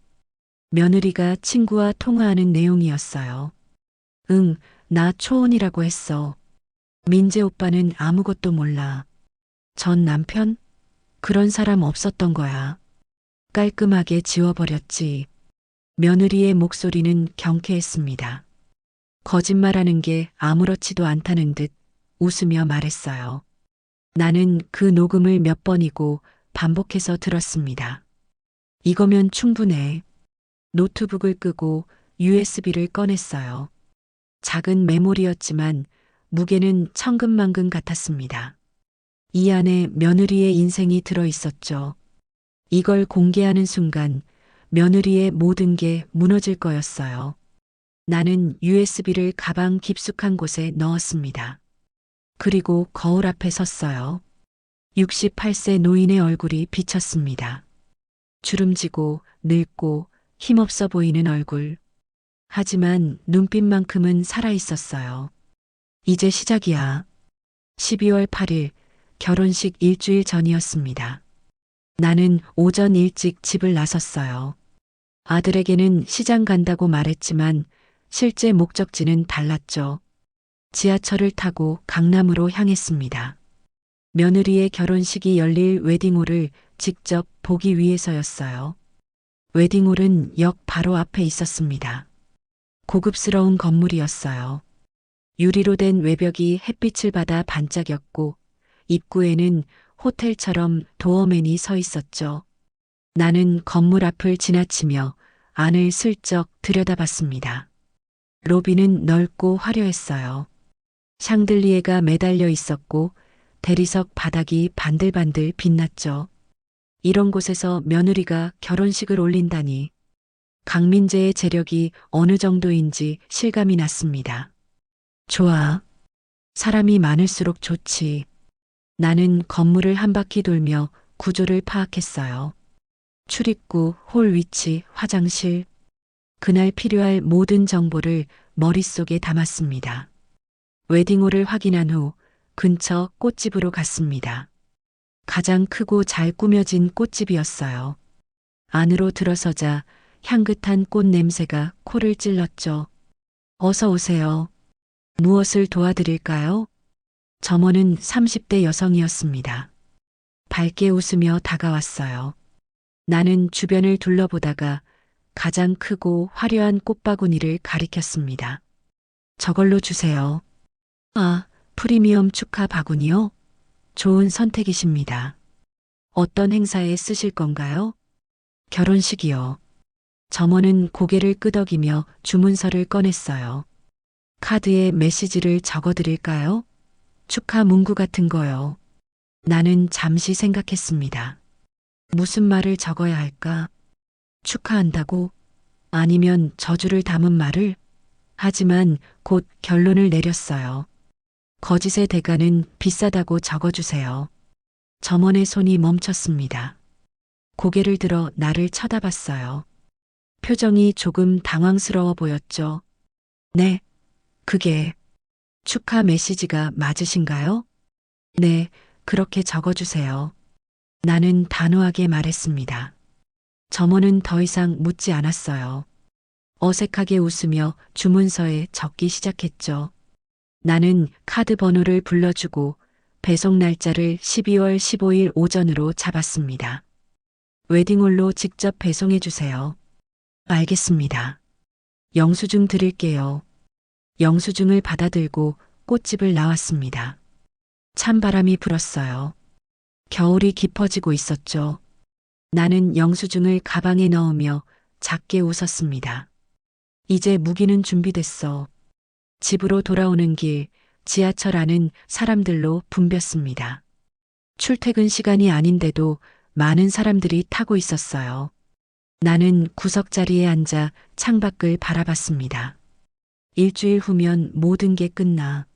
며느리가 친구와 통화하는 내용이었어요. 응, 나 초혼이라고 했어. 민재 오빠는 아무것도 몰라. 전 남편? 그런 사람 없었던 거야. 깔끔하게 지워버렸지. 며느리의 목소리는 경쾌했습니다. 거짓말하는 게 아무렇지도 않다는 듯 웃으며 말했어요. 나는 그 녹음을 몇 번이고 반복해서 들었습니다. 이거면 충분해. 노트북을 끄고 USB를 꺼냈어요. 작은 메모리였지만 무게는 천근만근 같았습니다. 이 안에 며느리의 인생이 들어 있었죠. 이걸 공개하는 순간 며느리의 모든 게 무너질 거였어요. 나는 USB를 가방 깊숙한 곳에 넣었습니다. 그리고 거울 앞에 섰어요. 68세 노인의 얼굴이 비쳤습니다. 주름지고 늙고 힘없어 보이는 얼굴. 하지만 눈빛만큼은 살아 있었어요. 이제 시작이야. 12월 8일 결혼식 일주일 전이었습니다. 나는 오전 일찍 집을 나섰어요. 아들에게는 시장 간다고 말했지만 실제 목적지는 달랐죠. 지하철을 타고 강남으로 향했습니다. 며느리의 결혼식이 열릴 웨딩홀을 직접 보기 위해서였어요. 웨딩홀은 역 바로 앞에 있었습니다. 고급스러운 건물이었어요. 유리로 된 외벽이 햇빛을 받아 반짝였고 입구에는 호텔처럼 도어맨이 서 있었죠. 나는 건물 앞을 지나치며 안을 슬쩍 들여다봤습니다. 로비는 넓고 화려했어요. 샹들리에가 매달려 있었고 대리석 바닥이 반들반들 빛났죠. 이런 곳에서 며느리가 결혼식을 올린다니. 강민재의 재력이 어느 정도인지 실감이 났습니다. 좋아. 사람이 많을수록 좋지. 나는 건물을 한 바퀴 돌며 구조를 파악했어요. 출입구, 홀 위치, 화장실. 그날 필요할 모든 정보를 머릿속에 담았습니다. 웨딩홀을 확인한 후 근처 꽃집으로 갔습니다. 가장 크고 잘 꾸며진 꽃집이었어요. 안으로 들어서자 향긋한 꽃 냄새가 코를 찔렀죠. 어서 오세요. 무엇을 도와드릴까요? 점원은 30대 여성이었습니다. 밝게 웃으며 다가왔어요. 나는 주변을 둘러보다가 가장 크고 화려한 꽃바구니를 가리켰습니다. 저걸로 주세요. 아, 프리미엄 축하 바구니요? 좋은 선택이십니다. 어떤 행사에 쓰실 건가요? 결혼식이요. 점원은 고개를 끄덕이며 주문서를 꺼냈어요. 카드에 메시지를 적어드릴까요? 축하 문구 같은 거요. 나는 잠시 생각했습니다. 무슨 말을 적어야 할까? 축하한다고? 아니면 저주를 담은 말을? 하지만 곧 결론을 내렸어요. 거짓의 대가는 비싸다고 적어주세요. 점원의 손이 멈췄습니다. 고개를 들어 나를 쳐다봤어요. 표정이 조금 당황스러워 보였죠. 네, 그게 축하 메시지가 맞으신가요? 네, 그렇게 적어주세요. 나는 단호하게 말했습니다. 점원은 더 이상 묻지 않았어요. 어색하게 웃으며 주문서에 적기 시작했죠. 나는 카드 번호를 불러주고 배송 날짜를 12월 15일 오전으로 잡았습니다. 웨딩홀로 직접 배송해 주세요. 알겠습니다. 영수증 드릴게요. 영수증을 받아들고 꽃집을 나왔습니다. 찬바람이 불었어요. 겨울이 깊어지고 있었죠. 나는 영수증을 가방에 넣으며 작게 웃었습니다. 이제 무기는 준비됐어. 집으로 돌아오는 길, 지하철 안은 사람들로 붐볐습니다. 출퇴근 시간이 아닌데도 많은 사람들이 타고 있었어요. 나는 구석자리에 앉아 창밖을 바라봤습니다. 일주일 후면 모든 게 끝나.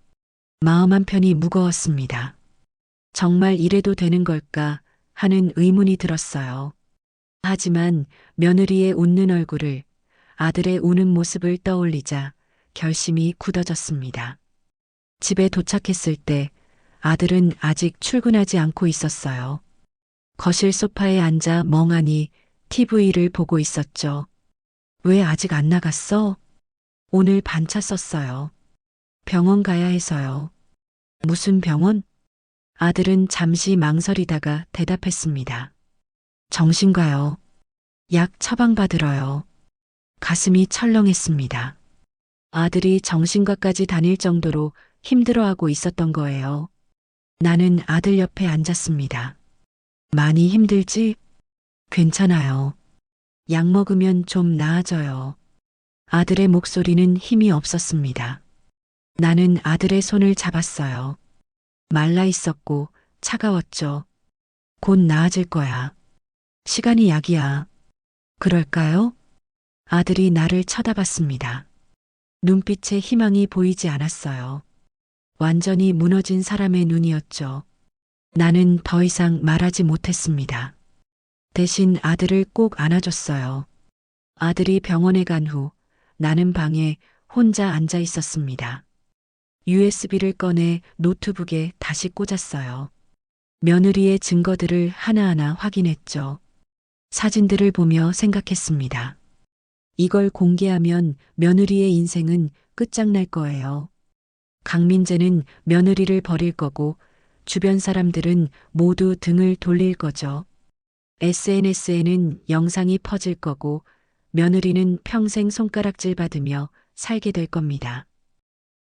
마음 한편이 무거웠습니다. 정말 이래도 되는 걸까 하는 의문이 들었어요. 하지만 며느리의 웃는 얼굴을, 아들의 우는 모습을 떠올리자 결심이 굳어졌습니다. 집에 도착했을 때 아들은 아직 출근하지 않고 있었어요. 거실 소파에 앉아 멍하니 TV를 보고 있었죠. 왜 아직 안 나갔어? 오늘 반차 썼어요. 병원 가야 해서요. 무슨 병원? 아들은 잠시 망설이다가 대답했습니다. 정신과요. 약 처방받으러요. 가슴이 철렁했습니다. 아들이 정신과까지 다닐 정도로 힘들어하고 있었던 거예요. 나는 아들 옆에 앉았습니다. 많이 힘들지? 괜찮아요. 약 먹으면 좀 나아져요. 아들의 목소리는 힘이 없었습니다. 나는 아들의 손을 잡았어요. 말라 있었고 차가웠죠. 곧 나아질 거야. 시간이 약이야. 그럴까요? 아들이 나를 쳐다봤습니다. 눈빛에 희망이 보이지 않았어요. 완전히 무너진 사람의 눈이었죠. 나는 더 이상 말하지 못했습니다. 대신 아들을 꼭 안아줬어요. 아들이 병원에 간 후 나는 방에 혼자 앉아 있었습니다. USB를 꺼내 노트북에 다시 꽂았어요. 며느리의 증거들을 하나하나 확인했죠. 사진들을 보며 생각했습니다. 이걸 공개하면 며느리의 인생은 끝장날 거예요. 강민재는 며느리를 버릴 거고 주변 사람들은 모두 등을 돌릴 거죠. SNS에는 영상이 퍼질 거고 며느리는 평생 손가락질 받으며 살게 될 겁니다.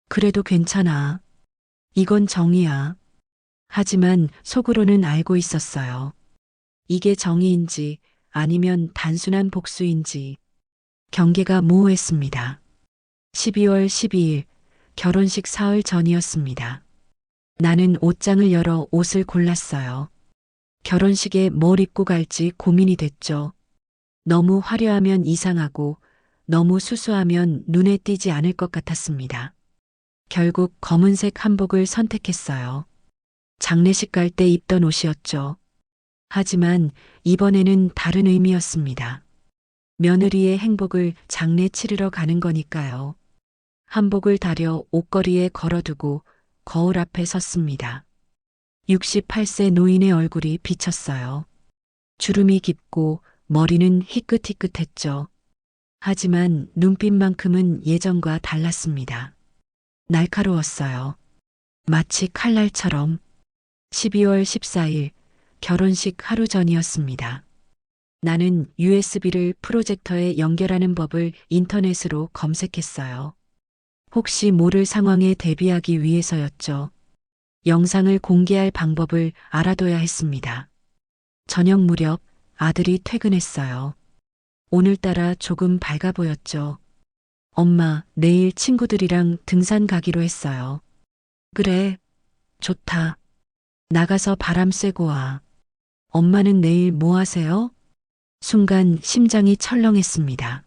그래도 괜찮아. 이건 정의야. 하지만 속으로는 알고 있었어요. 이게 정의인지 아니면 단순한 복수인지 경계가 모호했습니다. 12월 12일 결혼식 사흘 전이었습니다. 나는 옷장을 열어 옷을 골랐어요. 결혼식에 뭘 입고 갈지 고민이 됐죠. 너무 화려하면 이상하고 너무 수수하면 눈에 띄지 않을 것 같았습니다. 결국 검은색 한복을 선택했어요. 장례식 갈 때 입던 옷이었죠. 하지만 이번에는 다른 의미였습니다. 며느리의 행복을 장례 치르러 가는 거니까요. 한복을 다려 옷걸이에 걸어두고 거울 앞에 섰습니다. 68세 노인의 얼굴이 비쳤어요. 주름이 깊고 머리는 희끗희끗했죠. 하지만 눈빛만큼은 예전과 달랐습니다. 날카로웠어요. 마치 칼날처럼. 12월 14일 결혼식 하루 전이었습니다. 나는 USB를 프로젝터에 연결하는 법을 인터넷으로 검색했어요. 혹시 모를 상황에 대비하기 위해서였죠. 영상을 공개할 방법을 알아둬야 했습니다. 저녁 무렵 아들이 퇴근했어요. 오늘따라 조금 밝아 보였죠. 엄마, 내일 친구들이랑 등산 가기로 했어요. 그래, 좋다. 나가서 바람 쐬고 와. 엄마는 내일 뭐 하세요? 순간 심장이 철렁했습니다.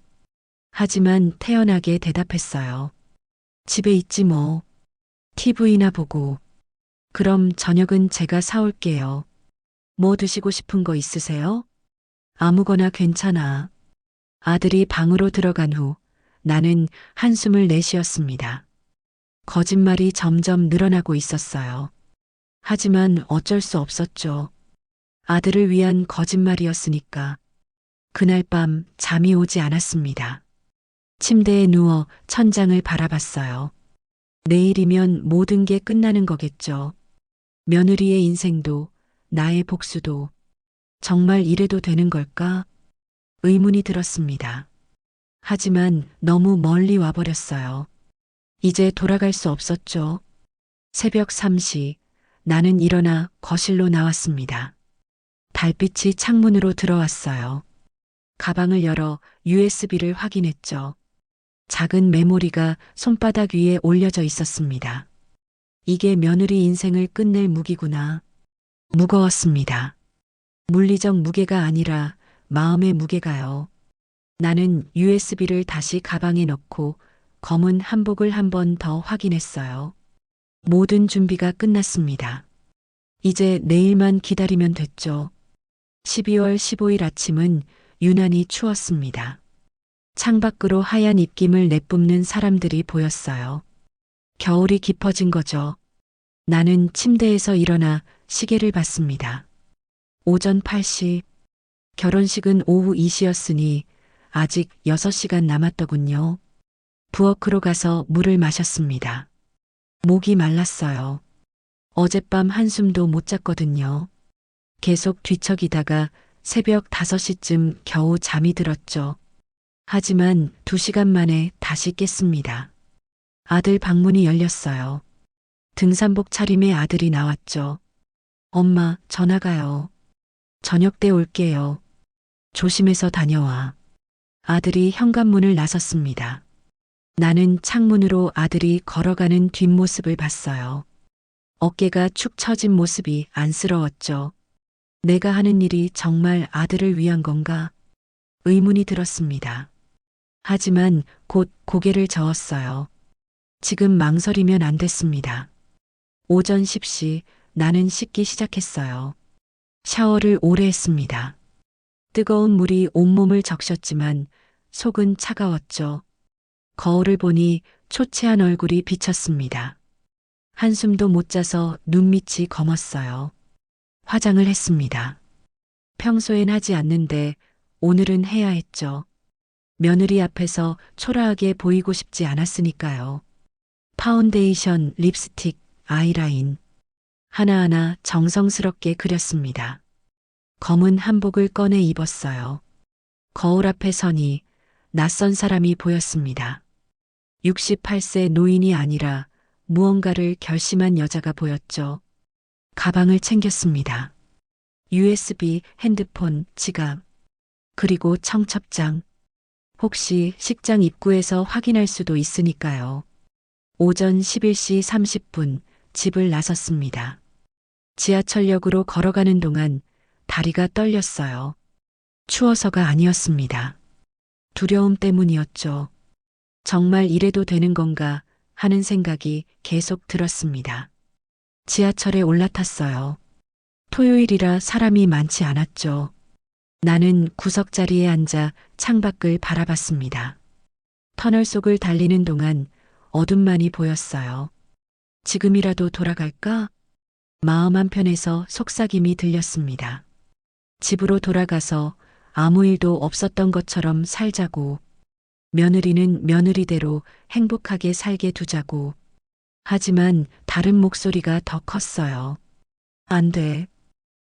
하지만 태연하게 대답했어요. 집에 있지 뭐. TV나 보고. 그럼 저녁은 제가 사올게요. 뭐 드시고 싶은 거 있으세요? 아무거나 괜찮아. 아들이 방으로 들어간 후 나는 한숨을 내쉬었습니다. 거짓말이 점점 늘어나고 있었어요. 하지만 어쩔 수 없었죠. 아들을 위한 거짓말이었으니까. 그날 밤 잠이 오지 않았습니다. 침대에 누워 천장을 바라봤어요. 내일이면 모든 게 끝나는 거겠죠. 며느리의 인생도 나의 복수도 정말 이래도 되는 걸까? 의문이 들었습니다. 하지만 너무 멀리 와버렸어요. 이제 돌아갈 수 없었죠. 새벽 3시 나는 일어나 거실로 나왔습니다. 달빛이 창문으로 들어왔어요. 가방을 열어 USB를 확인했죠. 작은 메모리가 손바닥 위에 올려져 있었습니다. 이게 며느리 인생을 끝낼 무기구나. 무거웠습니다. 물리적 무게가 아니라 마음의 무게가요. 나는 USB를 다시 가방에 넣고 검은 한복을 한 번 더 확인했어요. 모든 준비가 끝났습니다. 이제 내일만 기다리면 됐죠. 12월 15일 아침은 유난히 추웠습니다. 창밖으로 하얀 입김을 내뿜는 사람들이 보였어요. 겨울이 깊어진 거죠. 나는 침대에서 일어나 시계를 봤습니다. 오전 8시, 결혼식은 오후 2시였으니 아직 6시간 남았더군요. 부엌으로 가서 물을 마셨습니다. 목이 말랐어요. 어젯밤 한숨도 못 잤거든요. 계속 뒤척이다가 새벽 5시쯤 겨우 잠이 들었죠. 하지만 2시간 만에 다시 깼습니다. 아들 방문이 열렸어요. 등산복 차림의 아들이 나왔죠. 엄마, 전화가요. 저녁 때 올게요. 조심해서 다녀와. 아들이 현관문을 나섰습니다. 나는 창문으로 아들이 걸어가는 뒷모습을 봤어요. 어깨가 축 처진 모습이 안쓰러웠죠. 내가 하는 일이 정말 아들을 위한 건가? 의문이 들었습니다. 하지만 곧 고개를 저었어요. 지금 망설이면 안 됐습니다. 오전 10시 나는 씻기 시작했어요. 샤워를 오래 했습니다. 뜨거운 물이 온몸을 적셨지만 속은 차가웠죠. 거울을 보니 초췌한 얼굴이 비쳤습니다. 한숨도 못 자서 눈밑이 검었어요. 화장을 했습니다. 평소엔 하지 않는데 오늘은 해야 했죠. 며느리 앞에서 초라하게 보이고 싶지 않았으니까요. 파운데이션, 립스틱, 아이라인. 하나하나 정성스럽게 그렸습니다. 검은 한복을 꺼내 입었어요. 거울 앞에 서니 낯선 사람이 보였습니다. 68세 노인이 아니라 무언가를 결심한 여자가 보였죠. 가방을 챙겼습니다. USB, 핸드폰, 지갑, 그리고 청첩장. 혹시 식장 입구에서 확인할 수도 있으니까요. 오전 11시 30분 집을 나섰습니다. 지하철역으로 걸어가는 동안 다리가 떨렸어요. 추워서가 아니었습니다. 두려움 때문이었죠. 정말 이래도 되는 건가 하는 생각이 계속 들었습니다. 지하철에 올라탔어요. 토요일이라 사람이 많지 않았죠. 나는 구석자리에 앉아 창밖을 바라봤습니다. 터널 속을 달리는 동안 어둠만이 보였어요. 지금이라도 돌아갈까? 마음 한편에서 속삭임이 들렸습니다. 집으로 돌아가서 아무 일도 없었던 것처럼 살자고. 며느리는 며느리대로 행복하게 살게 두자고. 하지만 다른 목소리가 더 컸어요. 안 돼.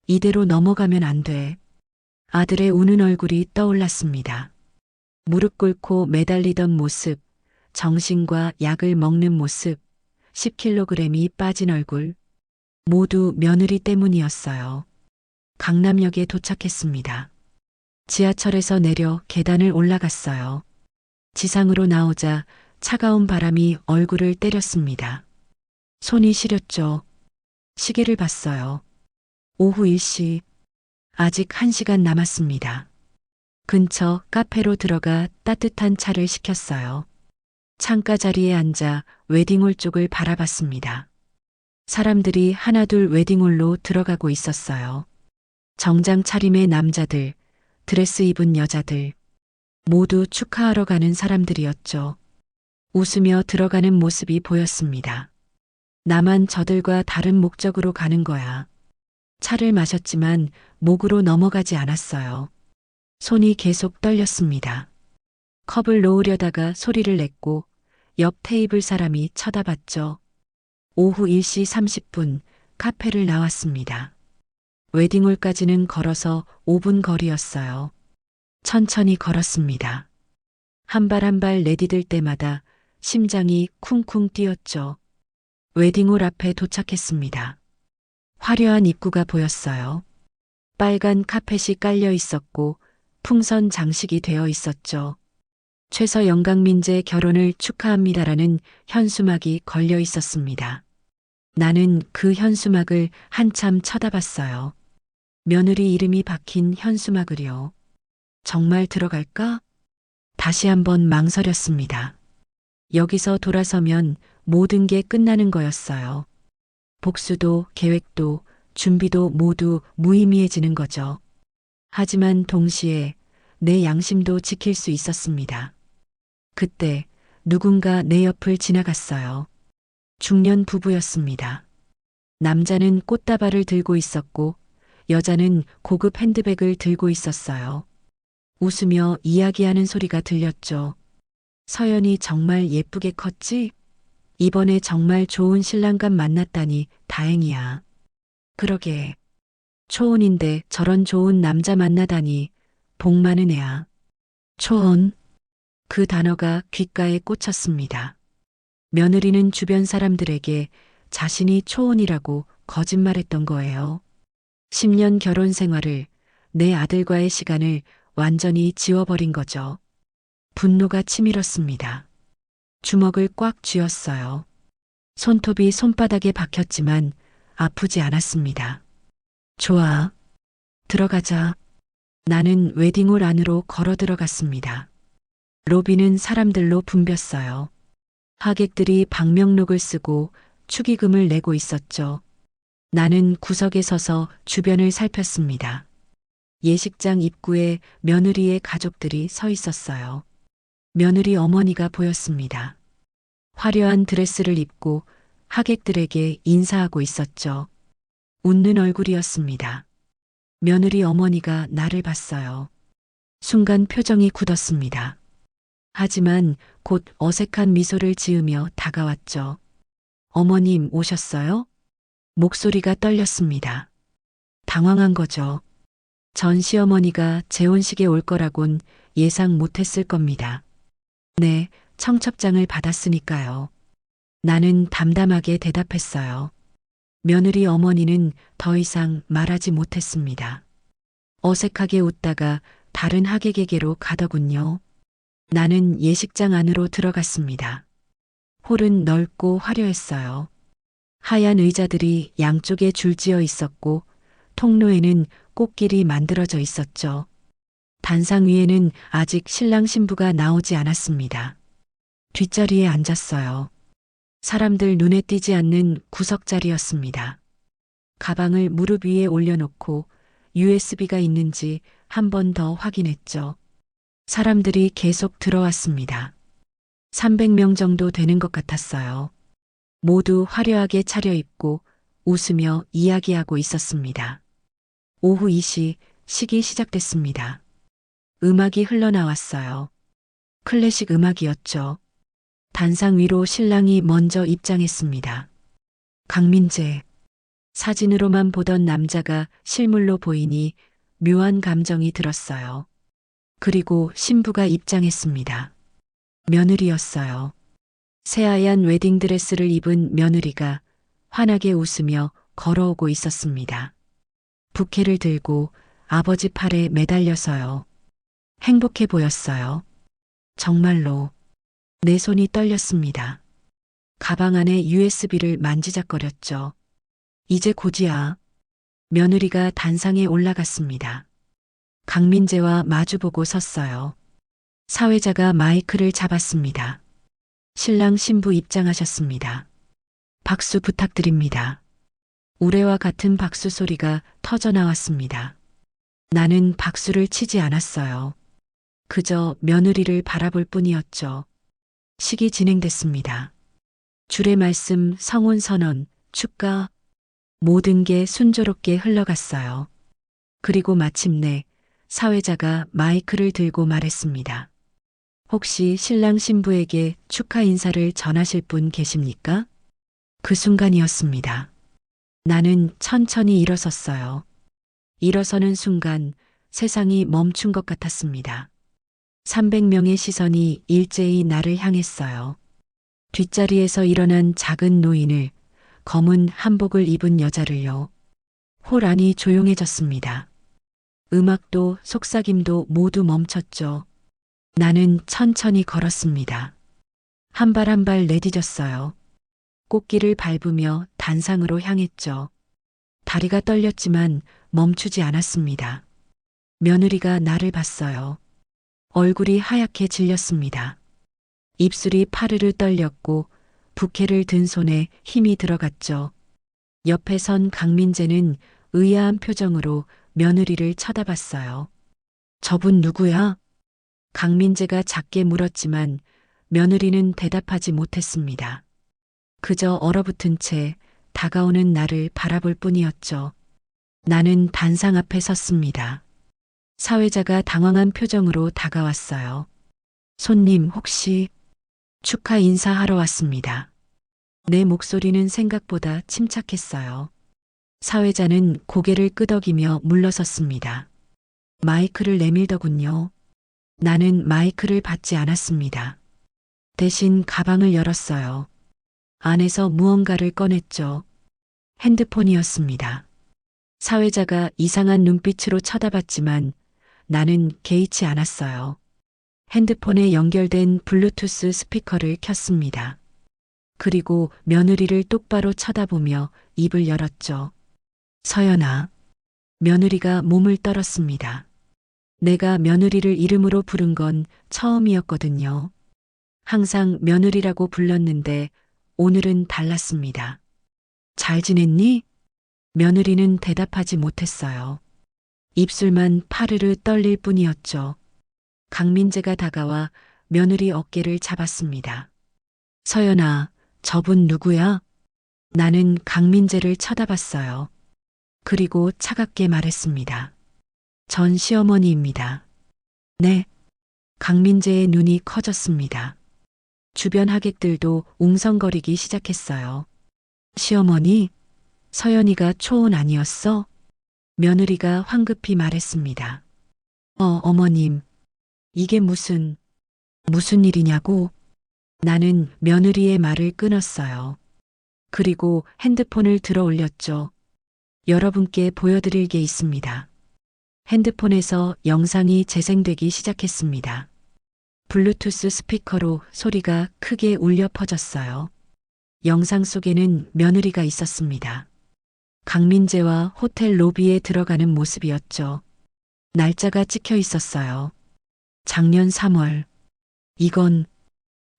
이대로 넘어가면 안 돼. 아들의 우는 얼굴이 떠올랐습니다. 무릎 꿇고 매달리던 모습, 정신과 약을 먹는 모습, 10kg이 빠진 얼굴. 모두 며느리 때문이었어요. 강남역에 도착했습니다. 지하철에서 내려 계단을 올라갔어요. 지상으로 나오자 차가운 바람이 얼굴을 때렸습니다. 손이 시렸죠. 시계를 봤어요. 오후 1시. 아직 1시간 남았습니다. 근처 카페로 들어가 따뜻한 차를 시켰어요. 창가 자리에 앉아 웨딩홀 쪽을 바라봤습니다. 사람들이 하나둘 웨딩홀로 들어가고 있었어요. 정장 차림의 남자들, 드레스 입은 여자들, 모두 축하하러 가는 사람들이었죠. 웃으며 들어가는 모습이 보였습니다. 나만 저들과 다른 목적으로 가는 거야. 차를 마셨지만 목으로 넘어가지 않았어요. 손이 계속 떨렸습니다. 컵을 놓으려다가 소리를 냈고 옆 테이블 사람이 쳐다봤죠. 오후 1시 30분 카페를 나왔습니다. 웨딩홀까지는 걸어서 5분 거리였어요. 천천히 걸었습니다. 한 발 한 발 내디딜 때마다 심장이 쿵쿵 뛰었죠. 웨딩홀 앞에 도착했습니다. 화려한 입구가 보였어요. 빨간 카펫이 깔려 있었고 풍선 장식이 되어 있었죠. 최서 영광민재 결혼을 축하합니다라는 현수막이 걸려 있었습니다. 나는 그 현수막을 한참 쳐다봤어요. 며느리 이름이 박힌 현수막을요. 정말 들어갈까? 다시 한번 망설였습니다. 여기서 돌아서면 모든 게 끝나는 거였어요. 복수도 계획도 준비도 모두 무의미해지는 거죠. 하지만 동시에 내 양심도 지킬 수 있었습니다. 그때 누군가 내 옆을 지나갔어요. 중년 부부였습니다. 남자는 꽃다발을 들고 있었고 여자는 고급 핸드백을 들고 있었어요. 웃으며 이야기하는 소리가 들렸죠. 서연이 정말 예쁘게 컸지? 이번에 정말 좋은 신랑감 만났다니 다행이야. 그러게. 초혼인데 저런 좋은 남자 만나다니 복 많은 애야. 초혼? 그 단어가 귓가에 꽂혔습니다. 며느리는 주변 사람들에게 자신이 초혼이라고 거짓말했던 거예요. 10년 결혼 생활을, 내 아들과의 시간을 완전히 지워버린 거죠. 분노가 치밀었습니다. 주먹을 꽉 쥐었어요. 손톱이 손바닥에 박혔지만 아프지 않았습니다. 좋아. 들어가자. 나는 웨딩홀 안으로 걸어 들어갔습니다. 로비는 사람들로 붐볐어요. 하객들이 방명록을 쓰고 축의금을 내고 있었죠. 나는 구석에 서서 주변을 살폈습니다. 예식장 입구에 며느리의 가족들이 서 있었어요. 며느리 어머니가 보였습니다. 화려한 드레스를 입고 하객들에게 인사하고 있었죠. 웃는 얼굴이었습니다. 며느리 어머니가 나를 봤어요. 순간 표정이 굳었습니다. 하지만 곧 어색한 미소를 지으며 다가왔죠. 어머님 오셨어요? 목소리가 떨렸습니다. 당황한 거죠. 전 시어머니가 재혼식에 올 거라곤 예상 못했을 겁니다. 네, 청첩장을 받았으니까요. 나는 담담하게 대답했어요. 며느리 어머니는 더 이상 말하지 못했습니다. 어색하게 웃다가 다른 하객에게로 가더군요. 나는 예식장 안으로 들어갔습니다. 홀은 넓고 화려했어요. 하얀 의자들이 양쪽에 줄지어 있었고 통로에는 꽃길이 만들어져 있었죠. 단상 위에는 아직 신랑 신부가 나오지 않았습니다. 뒷자리에 앉았어요. 사람들 눈에 띄지 않는 구석 자리였습니다. 가방을 무릎 위에 올려놓고 USB가 있는지 한 번 더 확인했죠. 사람들이 계속 들어왔습니다. 300명 정도 되는 것 같았어요. 모두 화려하게 차려입고 웃으며 이야기하고 있었습니다. 오후 2시 식이 시작됐습니다. 음악이 흘러나왔어요. 클래식 음악이었죠. 단상 위로 신랑이 먼저 입장했습니다. 강민재. 사진으로만 보던 남자가 실물로 보이니 묘한 감정이 들었어요. 그리고 신부가 입장했습니다. 며느리였어요. 새하얀 웨딩드레스를 입은 며느리가 환하게 웃으며 걸어오고 있었습니다. 부케를 들고 아버지 팔에 매달려서요. 행복해 보였어요. 정말로. 내 손이 떨렸습니다. 가방 안에 USB를 만지작거렸죠. 이제 곧이야. 며느리가 단상에 올라갔습니다. 강민재와 마주보고 섰어요. 사회자가 마이크를 잡았습니다. 신랑 신부 입장하셨습니다. 박수 부탁드립니다. 우레와 같은 박수 소리가 터져 나왔습니다. 나는 박수를 치지 않았어요. 그저 며느리를 바라볼 뿐이었죠. 식이 진행됐습니다. 주례 말씀, 성혼 선언, 축가, 모든 게 순조롭게 흘러갔어요. 그리고 마침내 사회자가 마이크를 들고 말했습니다. 혹시 신랑 신부에게 축하 인사를 전하실 분 계십니까? 그 순간이었습니다. 나는 천천히 일어섰어요. 일어서는 순간 세상이 멈춘 것 같았습니다. 300명의 시선이 일제히 나를 향했어요. 뒷자리에서 일어난 작은 노인을, 검은 한복을 입은 여자를요. 홀 안이 조용해졌습니다. 음악도 속삭임도 모두 멈췄죠. 나는 천천히 걸었습니다. 한 발 한 발 내디뎠어요. 꽃길을 밟으며 단상으로 향했죠. 다리가 떨렸지만 멈추지 않았습니다. 며느리가 나를 봤어요. 얼굴이 하얗게 질렸습니다. 입술이 파르르 떨렸고 부케를 든 손에 힘이 들어갔죠. 옆에 선 강민재는 의아한 표정으로 며느리를 쳐다봤어요. 저분 누구야? 강민재가 작게 물었지만 며느리는 대답하지 못했습니다. 그저 얼어붙은 채 다가오는 나를 바라볼 뿐이었죠. 나는 단상 앞에 섰습니다. 사회자가 당황한 표정으로 다가왔어요. 손님 혹시 축하 인사하러 왔습니다. 내 목소리는 생각보다 침착했어요. 사회자는 고개를 끄덕이며 물러섰습니다. 마이크를 내밀더군요. 나는 마이크를 받지 않았습니다. 대신 가방을 열었어요. 안에서 무언가를 꺼냈죠. 핸드폰이었습니다. 사회자가 이상한 눈빛으로 쳐다봤지만 나는 개의치 않았어요. 핸드폰에 연결된 블루투스 스피커를 켰습니다. 그리고 며느리를 똑바로 쳐다보며 입을 열었죠. 서연아. 며느리가 몸을 떨었습니다. 내가 며느리를 이름으로 부른 건 처음이었거든요. 항상 며느리라고 불렀는데 오늘은 달랐습니다. 잘 지냈니? 며느리는 대답하지 못했어요. 입술만 파르르 떨릴 뿐이었죠. 강민재가 다가와 며느리 어깨를 잡았습니다. 서연아, 저분 누구야? 나는 강민재를 쳐다봤어요. 그리고 차갑게 말했습니다. 전 시어머니입니다. 네. 강민재의 눈이 커졌습니다. 주변 하객들도 웅성거리기 시작했어요. 시어머니? 서연이가 초혼 아니었어? 며느리가 황급히 말했습니다. 어머님. 이게 무슨 일이냐고? 나는 며느리의 말을 끊었어요. 그리고 핸드폰을 들어 올렸죠. 여러분께 보여드릴 게 있습니다. 핸드폰에서 영상이 재생되기 시작했습니다. 블루투스 스피커로 소리가 크게 울려 퍼졌어요. 영상 속에는 며느리가 있었습니다. 강민재와 호텔 로비에 들어가는 모습이었죠. 날짜가 찍혀 있었어요. 작년 3월. 이건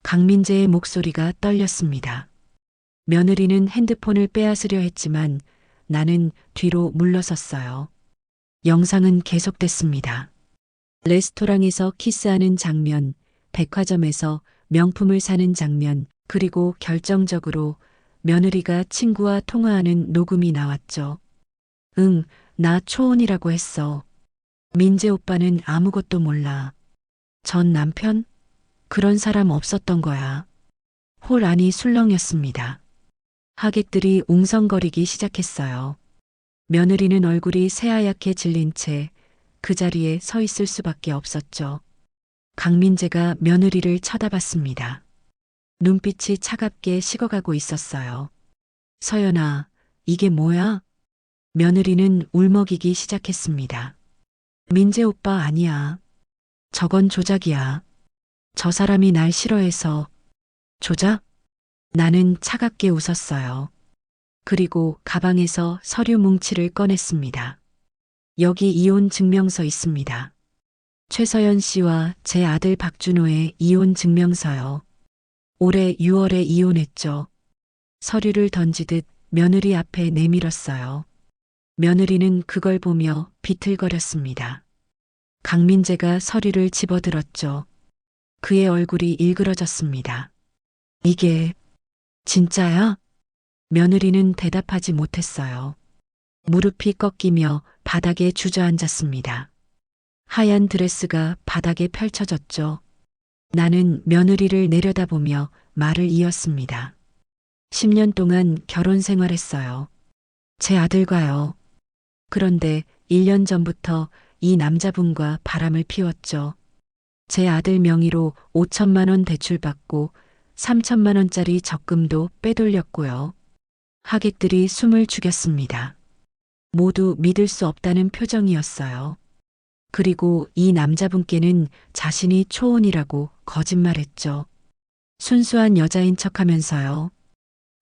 강민재의 목소리가 떨렸습니다. 며느리는 핸드폰을 빼앗으려 했지만 나는 뒤로 물러섰어요. 영상은 계속됐습니다. 레스토랑에서 키스하는 장면, 백화점에서 명품을 사는 장면, 그리고 결정적으로 며느리가 친구와 통화하는 녹음이 나왔죠. 응, 나 초혼이라고 했어. 민재 오빠는 아무것도 몰라. 전 남편? 그런 사람 없었던 거야. 홀 안이 술렁였습니다. 하객들이 웅성거리기 시작했어요. 며느리는 얼굴이 새하얗게 질린 채 그 자리에 서 있을 수밖에 없었죠. 강민재가 며느리를 쳐다봤습니다. 눈빛이 차갑게 식어가고 있었어요. 서연아, 이게 뭐야? 며느리는 울먹이기 시작했습니다. 민재 오빠 아니야. 저건 조작이야. 저 사람이 날 싫어해서. 조작? 나는 차갑게 웃었어요. 그리고 가방에서 서류 뭉치를 꺼냈습니다. 여기 이혼 증명서 있습니다. 최서연 씨와 제 아들 박준호의 이혼 증명서요. 올해 6월에 이혼했죠. 서류를 던지듯 며느리 앞에 내밀었어요. 며느리는 그걸 보며 비틀거렸습니다. 강민재가 서류를 집어들었죠. 그의 얼굴이 일그러졌습니다. 이게 진짜야? 며느리는 대답하지 못했어요. 무릎이 꺾이며 바닥에 주저앉았습니다. 하얀 드레스가 바닥에 펼쳐졌죠. 나는 며느리를 내려다보며 말을 이었습니다. 10년 동안 결혼 생활했어요. 제 아들과요. 그런데 1년 전부터 이 남자분과 바람을 피웠죠. 제 아들 명의로 5천만 원 대출받고 3천만 원짜리 적금도 빼돌렸고요. 하객들이 숨을 죽였습니다. 모두 믿을 수 없다는 표정이었어요. 그리고 이 남자분께는 자신이 초혼이라고 거짓말했죠. 순수한 여자인 척하면서요.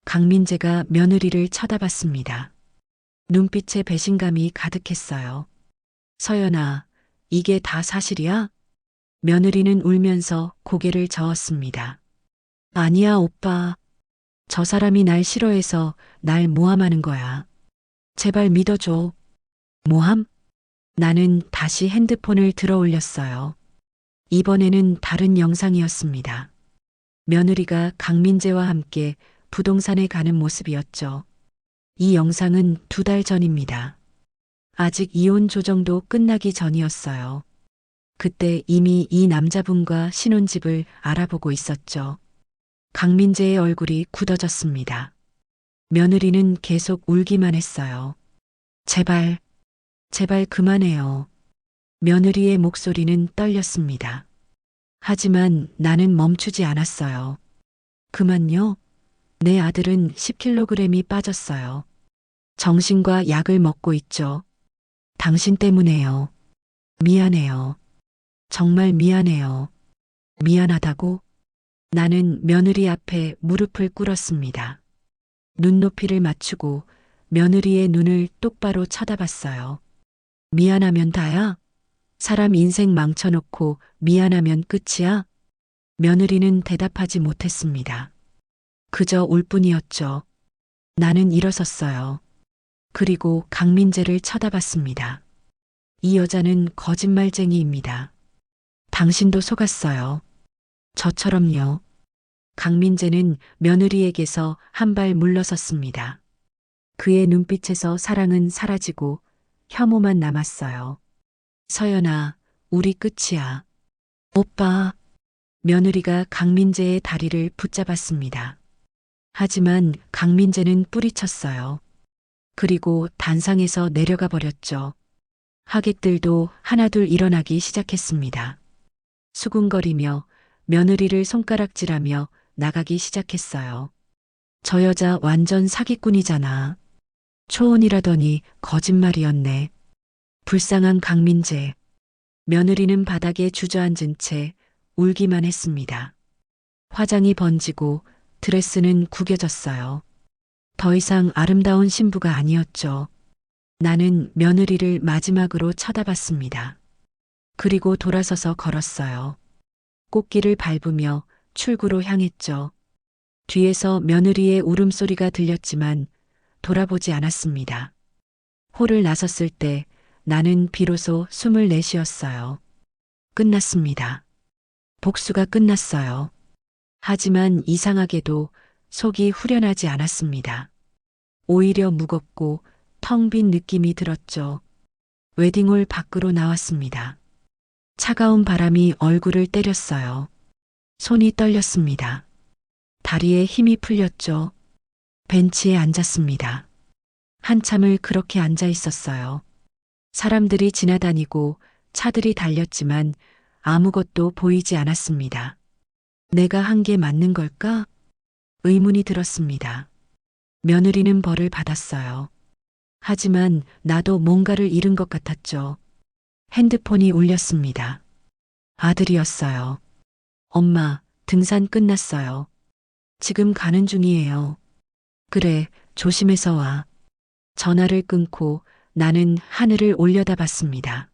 강민재가 며느리를 쳐다봤습니다. 눈빛에 배신감이 가득했어요. 서연아, 이게 다 사실이야? 며느리는 울면서 고개를 저었습니다. 아니야, 오빠. 저 사람이 날 싫어해서 날 모함하는 거야. 제발 믿어줘. 모함? 나는 다시 핸드폰을 들어 올렸어요. 이번에는 다른 영상이었습니다. 며느리가 강민재와 함께 부동산에 가는 모습이었죠. 이 영상은 2달 전입니다. 아직 이혼 조정도 끝나기 전이었어요. 그때 이미 이 남자분과 신혼집을 알아보고 있었죠. 강민재의 얼굴이 굳어졌습니다. 며느리는 계속 울기만 했어요. 제발 그만해요. 며느리의 목소리는 떨렸습니다. 하지만 나는 멈추지 않았어요. 그만요. 내 아들은 10kg이 빠졌어요. 정신과 약을 먹고 있죠. 당신 때문에요. 미안해요. 정말 미안해요. 미안하다고? 나는 며느리 앞에 무릎을 꿇었습니다. 눈높이를 맞추고 며느리의 눈을 똑바로 쳐다봤어요. 미안하면 다야? 사람 인생 망쳐놓고 미안하면 끝이야? 며느리는 대답하지 못했습니다. 그저 울 뿐이었죠. 나는 일어섰어요. 그리고 강민재를 쳐다봤습니다. 이 여자는 거짓말쟁이입니다. 당신도 속았어요. 저처럼요. 강민재는 며느리에게서 한 발 물러섰습니다. 그의 눈빛에서 사랑은 사라지고 혐오만 남았어요. 서연아, 우리 끝이야. 오빠. 며느리가 강민재의 다리를 붙잡았습니다. 하지만 강민재는 뿌리쳤어요. 그리고 단상에서 내려가 버렸죠. 하객들도 하나둘 일어나기 시작했습니다. 수군거리며 며느리를 손가락질하며 나가기 시작했어요. 저 여자 완전 사기꾼이잖아. 초혼이라더니 거짓말이었네. 불쌍한 강민재. 며느리는 바닥에 주저앉은 채 울기만 했습니다. 화장이 번지고 드레스는 구겨졌어요. 더 이상 아름다운 신부가 아니었죠. 나는 며느리를 마지막으로 쳐다봤습니다. 그리고 돌아서서 걸었어요. 꽃길을 밟으며 출구로 향했죠. 뒤에서 며느리의 울음소리가 들렸지만 돌아보지 않았습니다. 홀을 나섰을 때 나는 비로소 숨을 내쉬었어요. 끝났습니다. 복수가 끝났어요. 하지만 이상하게도 속이 후련하지 않았습니다. 오히려 무겁고 텅 빈 느낌이 들었죠. 웨딩홀 밖으로 나왔습니다. 차가운 바람이 얼굴을 때렸어요. 손이 떨렸습니다. 다리에 힘이 풀렸죠. 벤치에 앉았습니다. 한참을 그렇게 앉아 있었어요. 사람들이 지나다니고 차들이 달렸지만 아무것도 보이지 않았습니다. 내가 한 게 맞는 걸까? 의문이 들었습니다. 며느리는 벌을 받았어요. 하지만 나도 뭔가를 잃은 것 같았죠. 핸드폰이 울렸습니다. 아들이었어요. 엄마, 등산 끝났어요. 지금 가는 중이에요. 그래, 조심해서 와. 전화를 끊고 나는 하늘을 올려다봤습니다.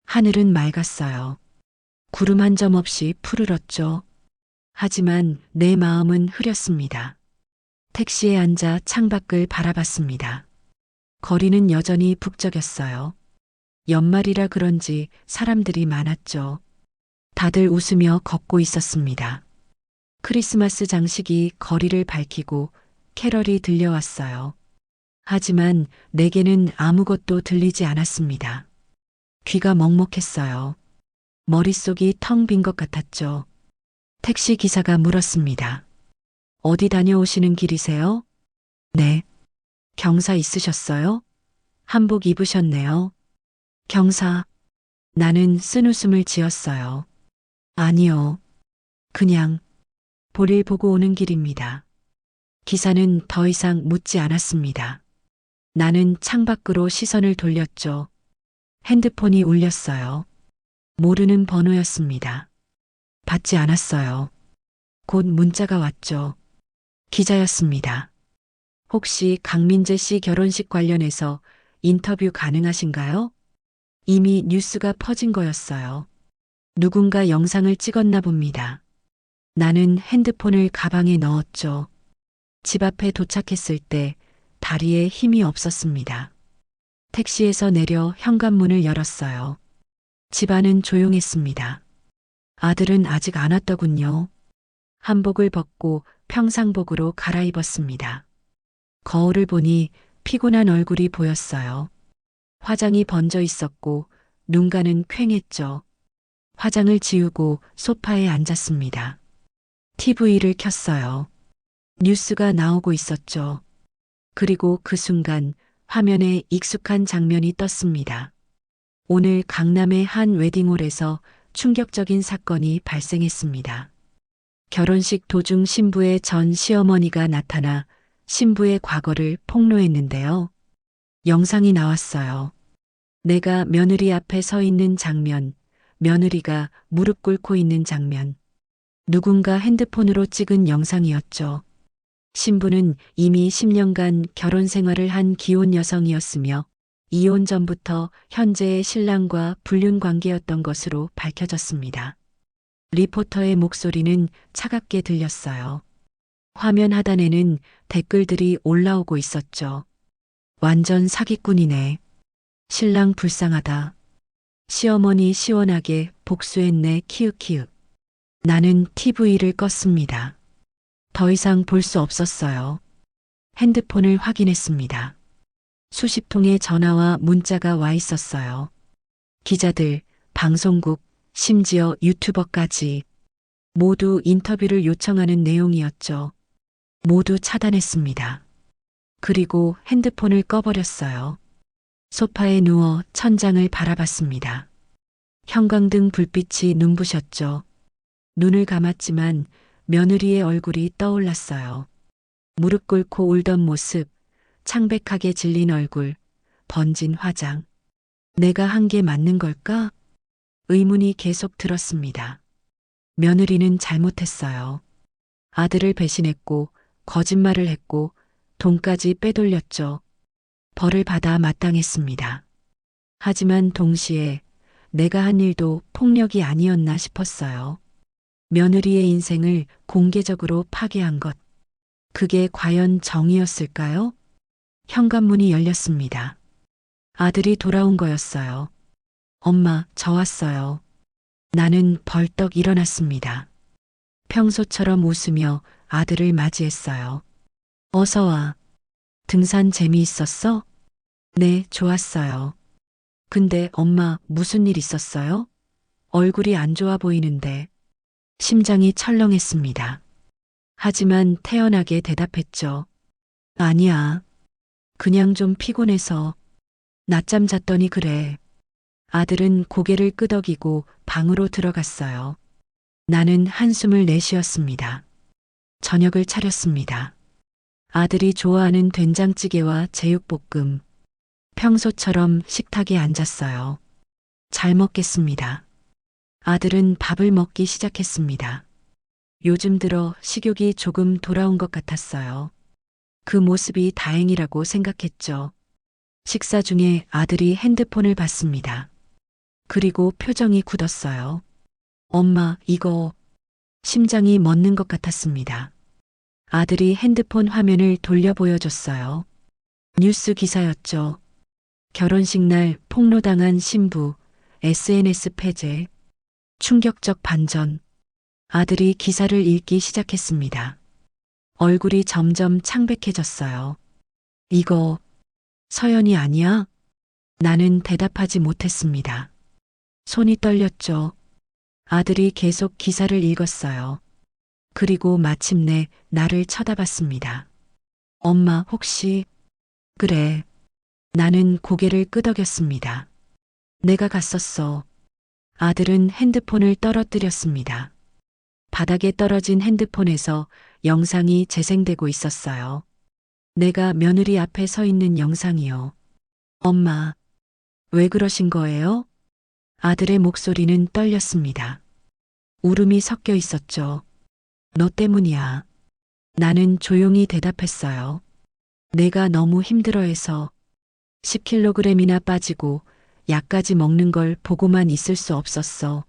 하늘은 맑았어요. 구름 한 점 없이 푸르렀죠. 하지만 내 마음은 흐렸습니다. 택시에 앉아 창밖을 바라봤습니다. 거리는 여전히 북적였어요. 연말이라 그런지 사람들이 많았죠. 다들 웃으며 걷고 있었습니다. 크리스마스 장식이 거리를 밝히고 캐럴이 들려왔어요. 하지만 내게는 아무것도 들리지 않았습니다. 귀가 먹먹했어요. 머릿속이 텅 빈 것 같았죠. 택시 기사가 물었습니다. 어디 다녀오시는 길이세요? 네. 경사 있으셨어요? 한복 입으셨네요. 경사. 나는 쓴웃음을 지었어요. 아니요. 그냥 볼일 보고 오는 길입니다. 기사는 더 이상 묻지 않았습니다. 나는 창밖으로 시선을 돌렸죠. 핸드폰이 울렸어요. 모르는 번호였습니다. 받지 않았어요. 곧 문자가 왔죠. 기자였습니다. 혹시 강민재 씨 결혼식 관련해서 인터뷰 가능하신가요? 이미 뉴스가 퍼진 거였어요. 누군가 영상을 찍었나 봅니다. 나는 핸드폰을 가방에 넣었죠. 집 앞에 도착했을 때 다리에 힘이 없었습니다. 택시에서 내려 현관문을 열었어요. 집안은 조용했습니다. 아들은 아직 안 왔더군요. 한복을 벗고 평상복으로 갈아입었습니다. 거울을 보니 피곤한 얼굴이 보였어요. 화장이 번져 있었고 눈가는 퀭했죠. 화장을 지우고 소파에 앉았습니다. TV를 켰어요. 뉴스가 나오고 있었죠. 그리고 그 순간 화면에 익숙한 장면이 떴습니다. 오늘 강남의 한 웨딩홀에서 충격적인 사건이 발생했습니다. 결혼식 도중 신부의 전 시어머니가 나타나 신부의 과거를 폭로했는데요. 영상이 나왔어요. 내가 며느리 앞에 서 있는 장면, 며느리가 무릎 꿇고 있는 장면. 누군가 핸드폰으로 찍은 영상이었죠. 신부는 이미 10년간 결혼 생활을 한 기혼 여성이었으며 이혼 전부터 현재의 신랑과 불륜 관계였던 것으로 밝혀졌습니다. 리포터의 목소리는 차갑게 들렸어요. 화면 하단에는 댓글들이 올라오고 있었죠. 완전 사기꾼이네. 신랑 불쌍하다. 시어머니 시원하게 복수했네 키읔키읔. 나는 TV를 껐습니다. 더 이상 볼 수 없었어요. 핸드폰을 확인했습니다. 수십 통의 전화와 문자가 와 있었어요. 기자들, 방송국, 심지어 유튜버까지 모두 인터뷰를 요청하는 내용이었죠. 모두 차단했습니다. 그리고 핸드폰을 꺼버렸어요. 소파에 누워 천장을 바라봤습니다. 형광등 불빛이 눈부셨죠. 눈을 감았지만 며느리의 얼굴이 떠올랐어요. 무릎 꿇고 울던 모습, 창백하게 질린 얼굴, 번진 화장. 내가 한 게 맞는 걸까? 의문이 계속 들었습니다. 며느리는 잘못했어요. 아들을 배신했고, 거짓말을 했고, 돈까지 빼돌렸죠. 벌을 받아 마땅했습니다. 하지만 동시에 내가 한 일도 폭력이 아니었나 싶었어요. 며느리의 인생을 공개적으로 파괴한 것. 그게 과연 정의였을까요? 현관문이 열렸습니다. 아들이 돌아온 거였어요. 엄마, 저 왔어요. 나는 벌떡 일어났습니다. 평소처럼 웃으며 아들을 맞이했어요. 어서 와. 등산 재미있었어? 네, 좋았어요. 근데 엄마, 무슨 일 있었어요? 얼굴이 안 좋아 보이는데. 심장이 철렁했습니다. 하지만 태연하게 대답했죠. 아니야. 그냥 좀 피곤해서. 낮잠 잤더니 그래. 아들은 고개를 끄덕이고 방으로 들어갔어요. 나는 한숨을 내쉬었습니다. 저녁을 차렸습니다. 아들이 좋아하는 된장찌개와 제육볶음. 평소처럼 식탁에 앉았어요. 잘 먹겠습니다. 아들은 밥을 먹기 시작했습니다. 요즘 들어 식욕이 조금 돌아온 것 같았어요. 그 모습이 다행이라고 생각했죠. 식사 중에 아들이 핸드폰을 봤습니다. 그리고 표정이 굳었어요. 엄마, 이거. 심장이 멎는 것 같았습니다. 아들이 핸드폰 화면을 돌려 보여줬어요. 뉴스 기사였죠. 결혼식 날 폭로당한 신부, SNS 폐쇄, 충격적 반전. 아들이 기사를 읽기 시작했습니다. 얼굴이 점점 창백해졌어요. 이거 서연이 아니야? 나는 대답하지 못했습니다. 손이 떨렸죠. 아들이 계속 기사를 읽었어요. 그리고 마침내 나를 쳐다봤습니다. 엄마, 혹시... 그래. 나는 고개를 끄덕였습니다. 내가 갔었어. 아들은 핸드폰을 떨어뜨렸습니다. 바닥에 떨어진 핸드폰에서 영상이 재생되고 있었어요. 내가 며느리 앞에 서 있는 영상이요. 엄마, 왜 그러신 거예요? 아들의 목소리는 떨렸습니다. 울음이 섞여 있었죠. 너 때문이야. 나는 조용히 대답했어요. 내가 너무 힘들어해서 10kg이나 빠지고 약까지 먹는 걸 보고만 있을 수 없었어.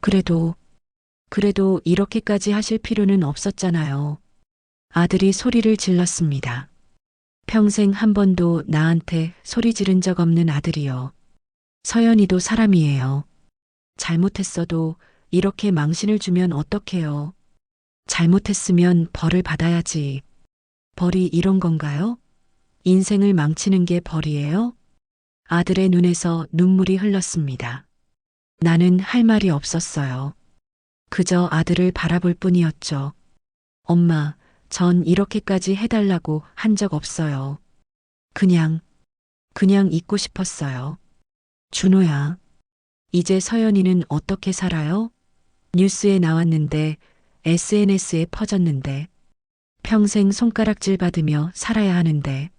그래도 이렇게까지 하실 필요는 없었잖아요. 아들이 소리를 질렀습니다. 평생 한 번도 나한테 소리 지른 적 없는 아들이요. 서연이도 사람이에요. 잘못했어도 이렇게 망신을 주면 어떡해요. 잘못했으면 벌을 받아야지. 벌이 이런 건가요? 인생을 망치는 게 벌이에요? 아들의 눈에서 눈물이 흘렀습니다. 나는 할 말이 없었어요. 그저 아들을 바라볼 뿐이었죠. 엄마, 전 이렇게까지 해달라고 한 적 없어요. 그냥 잊고 싶었어요. 준호야. 이제 서연이는 어떻게 살아요? 뉴스에 나왔는데, SNS에 퍼졌는데, 평생 손가락질 받으며 살아야 하는데,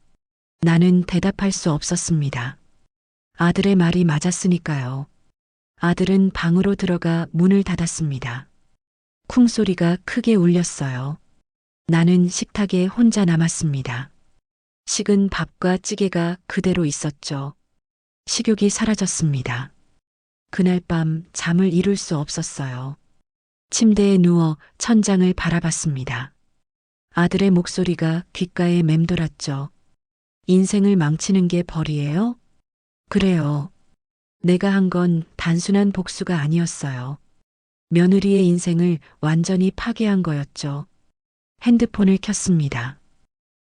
나는 대답할 수 없었습니다. 아들의 말이 맞았으니까요. 아들은 방으로 들어가 문을 닫았습니다. 쿵소리가 크게 울렸어요. 나는 식탁에 혼자 남았습니다. 식은 밥과 찌개가 그대로 있었죠. 식욕이 사라졌습니다. 그날 밤 잠을 이룰 수 없었어요. 침대에 누워 천장을 바라봤습니다. 아들의 목소리가 귓가에 맴돌았죠. 인생을 망치는 게 벌이에요? 그래요. 내가 한 건 단순한 복수가 아니었어요. 며느리의 인생을 완전히 파괴한 거였죠. 핸드폰을 켰습니다.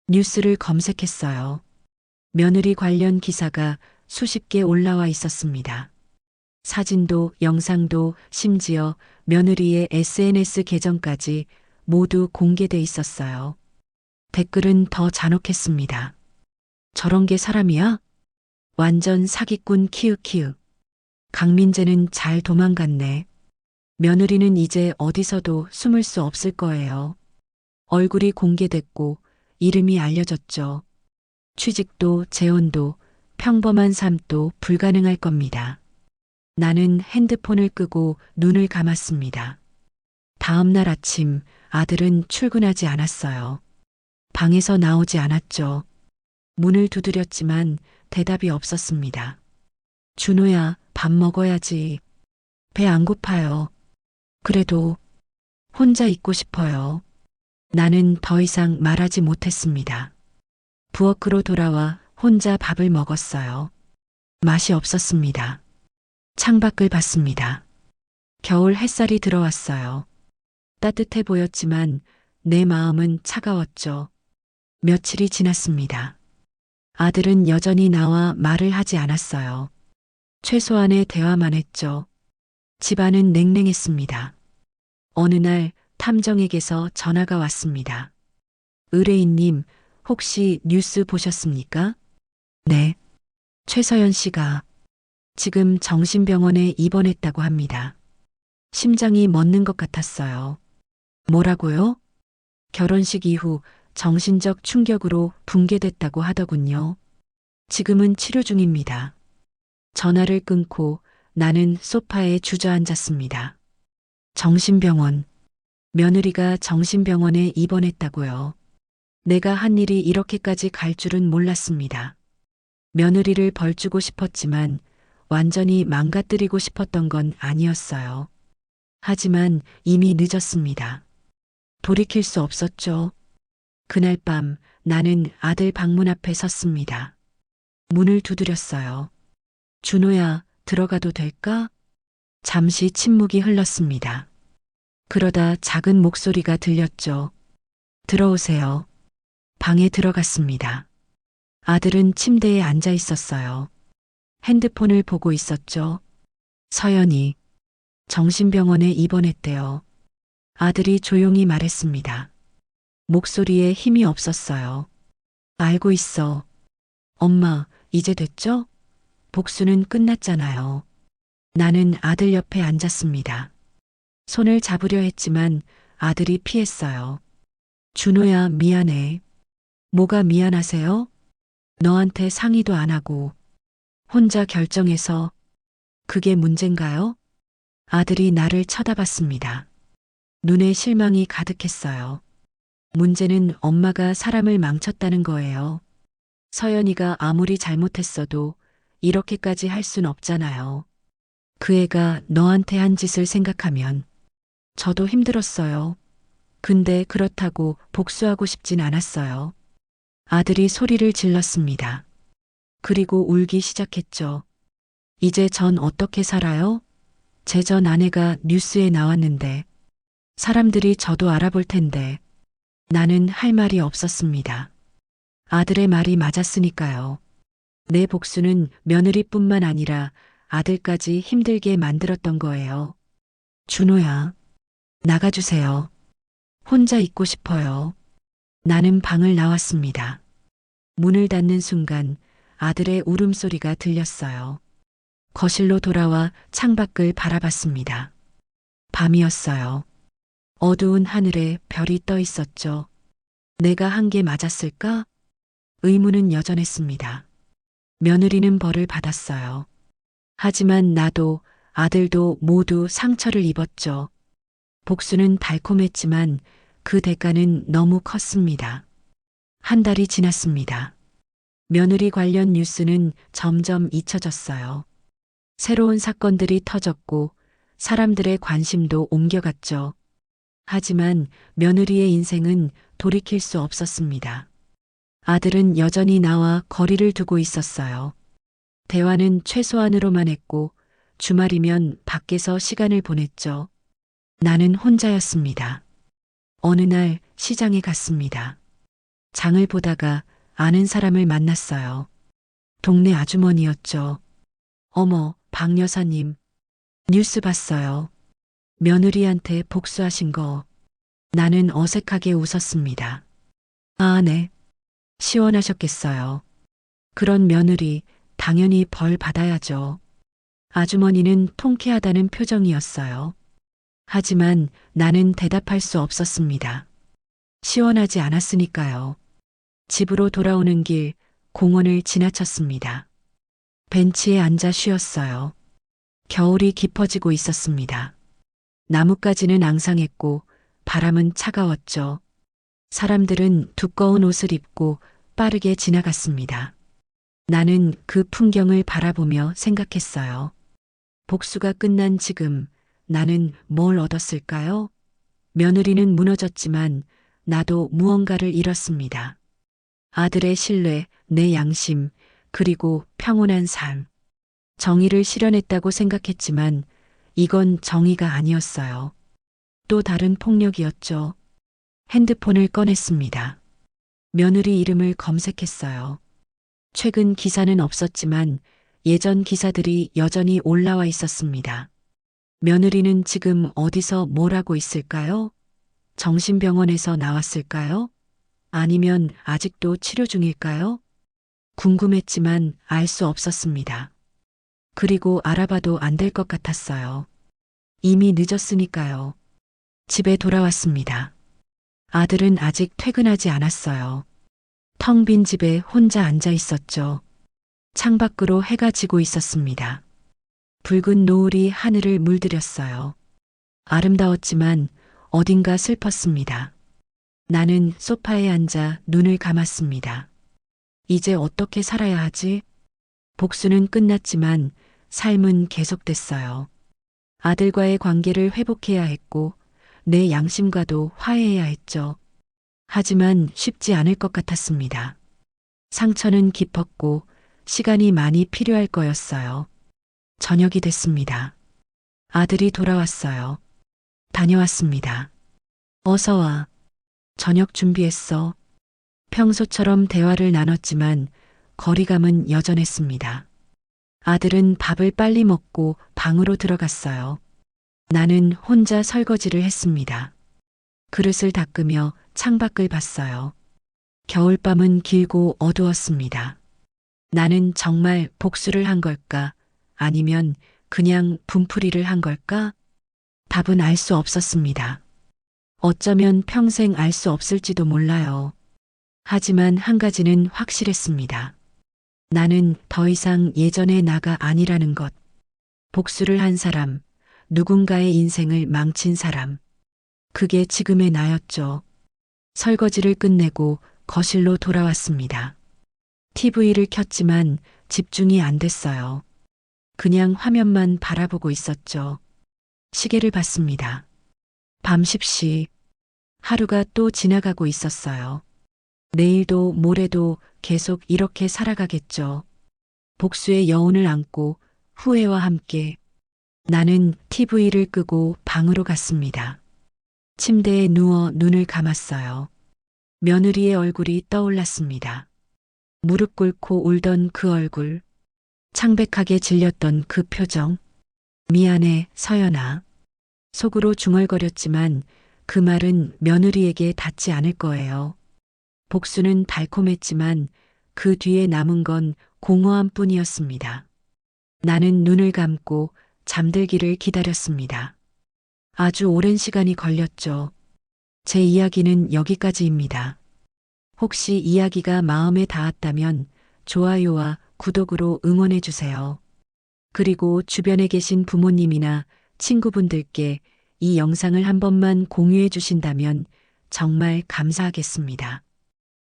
뉴스를 검색했어요. 며느리 관련 기사가 수십 개 올라와 있었습니다. 사진도 영상도 심지어 며느리의 SNS 계정까지 모두 공개돼 있었어요. 댓글은 더 잔혹했습니다. 저런 게 사람이야? 완전 사기꾼 키읔키읔. 강민재는 잘 도망갔네. 며느리는 이제 어디서도 숨을 수 없을 거예요. 얼굴이 공개됐고 이름이 알려졌죠. 취직도 재혼도 평범한 삶도 불가능할 겁니다. 나는 핸드폰을 끄고 눈을 감았습니다. 다음 날 아침 아들은 출근하지 않았어요. 방에서 나오지 않았죠. 문을 두드렸지만 대답이 없었습니다. 준호야, 밥 먹어야지. 배 안 고파요. 그래도 혼자 있고 싶어요. 나는 더 이상 말하지 못했습니다. 부엌으로 돌아와 혼자 밥을 먹었어요. 맛이 없었습니다. 창밖을 봤습니다. 겨울 햇살이 들어왔어요. 따뜻해 보였지만 내 마음은 차가웠죠. 며칠이 지났습니다. 아들은 여전히 나와 말을 하지 않았어요. 최소한의 대화만 했죠. 집안은 냉랭했습니다. 어느 날 탐정에게서 전화가 왔습니다. 의뢰인님, 혹시 뉴스 보셨습니까? 네. 최서연 씨가 지금 정신병원에 입원했다고 합니다. 심장이 멎는 것 같았어요. 뭐라고요? 결혼식 이후 정신적 충격으로 붕괴됐다고 하더군요. 지금은 치료 중입니다. 전화를 끊고 나는 소파에 주저앉았습니다. 정신병원. 며느리가 정신병원에 입원했다고요. 내가 한 일이 이렇게까지 갈 줄은 몰랐습니다. 며느리를 벌주고 싶었지만 완전히 망가뜨리고 싶었던 건 아니었어요. 하지만 이미 늦었습니다. 돌이킬 수 없었죠. 그날 밤 나는 아들 방문 앞에 섰습니다. 문을 두드렸어요. 준호야, 들어가도 될까? 잠시 침묵이 흘렀습니다. 그러다 작은 목소리가 들렸죠. 들어오세요. 방에 들어갔습니다. 아들은 침대에 앉아 있었어요. 핸드폰을 보고 있었죠. 서연이 정신병원에 입원했대요. 아들이 조용히 말했습니다. 목소리에 힘이 없었어요. 알고 있어. 엄마, 이제 됐죠? 복수는 끝났잖아요. 나는 아들 옆에 앉았습니다. 손을 잡으려 했지만 아들이 피했어요. 준호야, 미안해. 뭐가 미안하세요? 너한테 상의도 안 하고 혼자 결정해서 그게 문제인가요? 아들이 나를 쳐다봤습니다. 눈에 실망이 가득했어요. 문제는 엄마가 사람을 망쳤다는 거예요. 서연이가 아무리 잘못했어도 이렇게까지 할 순 없잖아요. 그 애가 너한테 한 짓을 생각하면 저도 힘들었어요. 근데 그렇다고 복수하고 싶진 않았어요. 아들이 소리를 질렀습니다. 그리고 울기 시작했죠. 이제 전 어떻게 살아요? 제 전 아내가 뉴스에 나왔는데 사람들이 저도 알아볼 텐데 나는 할 말이 없었습니다. 아들의 말이 맞았으니까요. 내 복수는 며느리뿐만 아니라 아들까지 힘들게 만들었던 거예요. 준호야, 나가주세요. 혼자 있고 싶어요. 나는 방을 나왔습니다. 문을 닫는 순간 아들의 울음소리가 들렸어요. 거실로 돌아와 창밖을 바라봤습니다. 밤이었어요. 어두운 하늘에 별이 떠 있었죠. 내가 한 게 맞았을까? 의문은 여전했습니다. 며느리는 벌을 받았어요. 하지만 나도 아들도 모두 상처를 입었죠. 복수는 달콤했지만 그 대가는 너무 컸습니다. 한 달이 지났습니다. 며느리 관련 뉴스는 점점 잊혀졌어요. 새로운 사건들이 터졌고 사람들의 관심도 옮겨갔죠. 하지만 며느리의 인생은 돌이킬 수 없었습니다. 아들은 여전히 나와 거리를 두고 있었어요. 대화는 최소한으로만 했고 주말이면 밖에서 시간을 보냈죠. 나는 혼자였습니다. 어느 날 시장에 갔습니다. 장을 보다가 아는 사람을 만났어요. 동네 아주머니였죠. 어머, 박 여사님. 뉴스 봤어요. 며느리한테 복수하신 거. 나는 어색하게 웃었습니다. 아, 네. 시원하셨겠어요. 그런 며느리 당연히 벌 받아야죠. 아주머니는 통쾌하다는 표정이었어요. 하지만 나는 대답할 수 없었습니다. 시원하지 않았으니까요. 집으로 돌아오는 길 공원을 지나쳤습니다. 벤치에 앉아 쉬었어요. 겨울이 깊어지고 있었습니다. 나뭇가지는 앙상했고 바람은 차가웠죠. 사람들은 두꺼운 옷을 입고 빠르게 지나갔습니다. 나는 그 풍경을 바라보며 생각했어요. 복수가 끝난 지금 나는 뭘 얻었을까요? 며느리는 무너졌지만 나도 무언가를 잃었습니다. 아들의 신뢰, 내 양심, 그리고 평온한 삶. 정의를 실현했다고 생각했지만 이건 정의가 아니었어요. 또 다른 폭력이었죠. 핸드폰을 꺼냈습니다. 며느리 이름을 검색했어요. 최근 기사는 없었지만 예전 기사들이 여전히 올라와 있었습니다. 며느리는 지금 어디서 뭘 하고 있을까요? 정신병원에서 나왔을까요? 아니면 아직도 치료 중일까요? 궁금했지만 알 수 없었습니다. 그리고 알아봐도 안 될 것 같았어요. 이미 늦었으니까요. 집에 돌아왔습니다. 아들은 아직 퇴근하지 않았어요. 텅 빈 집에 혼자 앉아 있었죠. 창밖으로 해가 지고 있었습니다. 붉은 노을이 하늘을 물들였어요. 아름다웠지만 어딘가 슬펐습니다. 나는 소파에 앉아 눈을 감았습니다. 이제 어떻게 살아야 하지? 복수는 끝났지만 삶은 계속됐어요. 아들과의 관계를 회복해야 했고 내 양심과도 화해해야 했죠. 하지만 쉽지 않을 것 같았습니다. 상처는 깊었고 시간이 많이 필요할 거였어요. 저녁이 됐습니다. 아들이 돌아왔어요. 다녀왔습니다. 어서 와. 저녁 준비했어. 평소처럼 대화를 나눴지만 거리감은 여전했습니다. 아들은 밥을 빨리 먹고 방으로 들어갔어요. 나는 혼자 설거지를 했습니다. 그릇을 닦으며 창밖을 봤어요. 겨울밤은 길고 어두웠습니다. 나는 정말 복수를 한 걸까? 아니면 그냥 분풀이를 한 걸까? 답은 알 수 없었습니다. 어쩌면 평생 알 수 없을지도 몰라요. 하지만 한 가지는 확실했습니다. 나는 더 이상 예전의 나가 아니라는 것. 복수를 한 사람, 누군가의 인생을 망친 사람. 그게 지금의 나였죠. 설거지를 끝내고 거실로 돌아왔습니다. TV를 켰지만 집중이 안 됐어요. 그냥 화면만 바라보고 있었죠. 시계를 봤습니다. 밤 10시. 하루가 또 지나가고 있었어요. 내일도 모레도 계속 이렇게 살아가겠죠. 복수의 여운을 안고 후회와 함께 나는 TV를 끄고 방으로 갔습니다. 침대에 누워 눈을 감았어요. 며느리의 얼굴이 떠올랐습니다. 무릎 꿇고 울던 그 얼굴, 창백하게 질렸던 그 표정. 미안해, 서연아. 속으로 중얼거렸지만 그 말은 며느리에게 닿지 않을 거예요. 복수는 달콤했지만 그 뒤에 남은 건 공허함 뿐이었습니다. 나는 눈을 감고 잠들기를 기다렸습니다. 아주 오랜 시간이 걸렸죠. 제 이야기는 여기까지입니다. 혹시 이야기가 마음에 닿았다면 좋아요와 구독으로 응원해 주세요. 그리고 주변에 계신 부모님이나 친구분들께 이 영상을 한 번만 공유해 주신다면 정말 감사하겠습니다.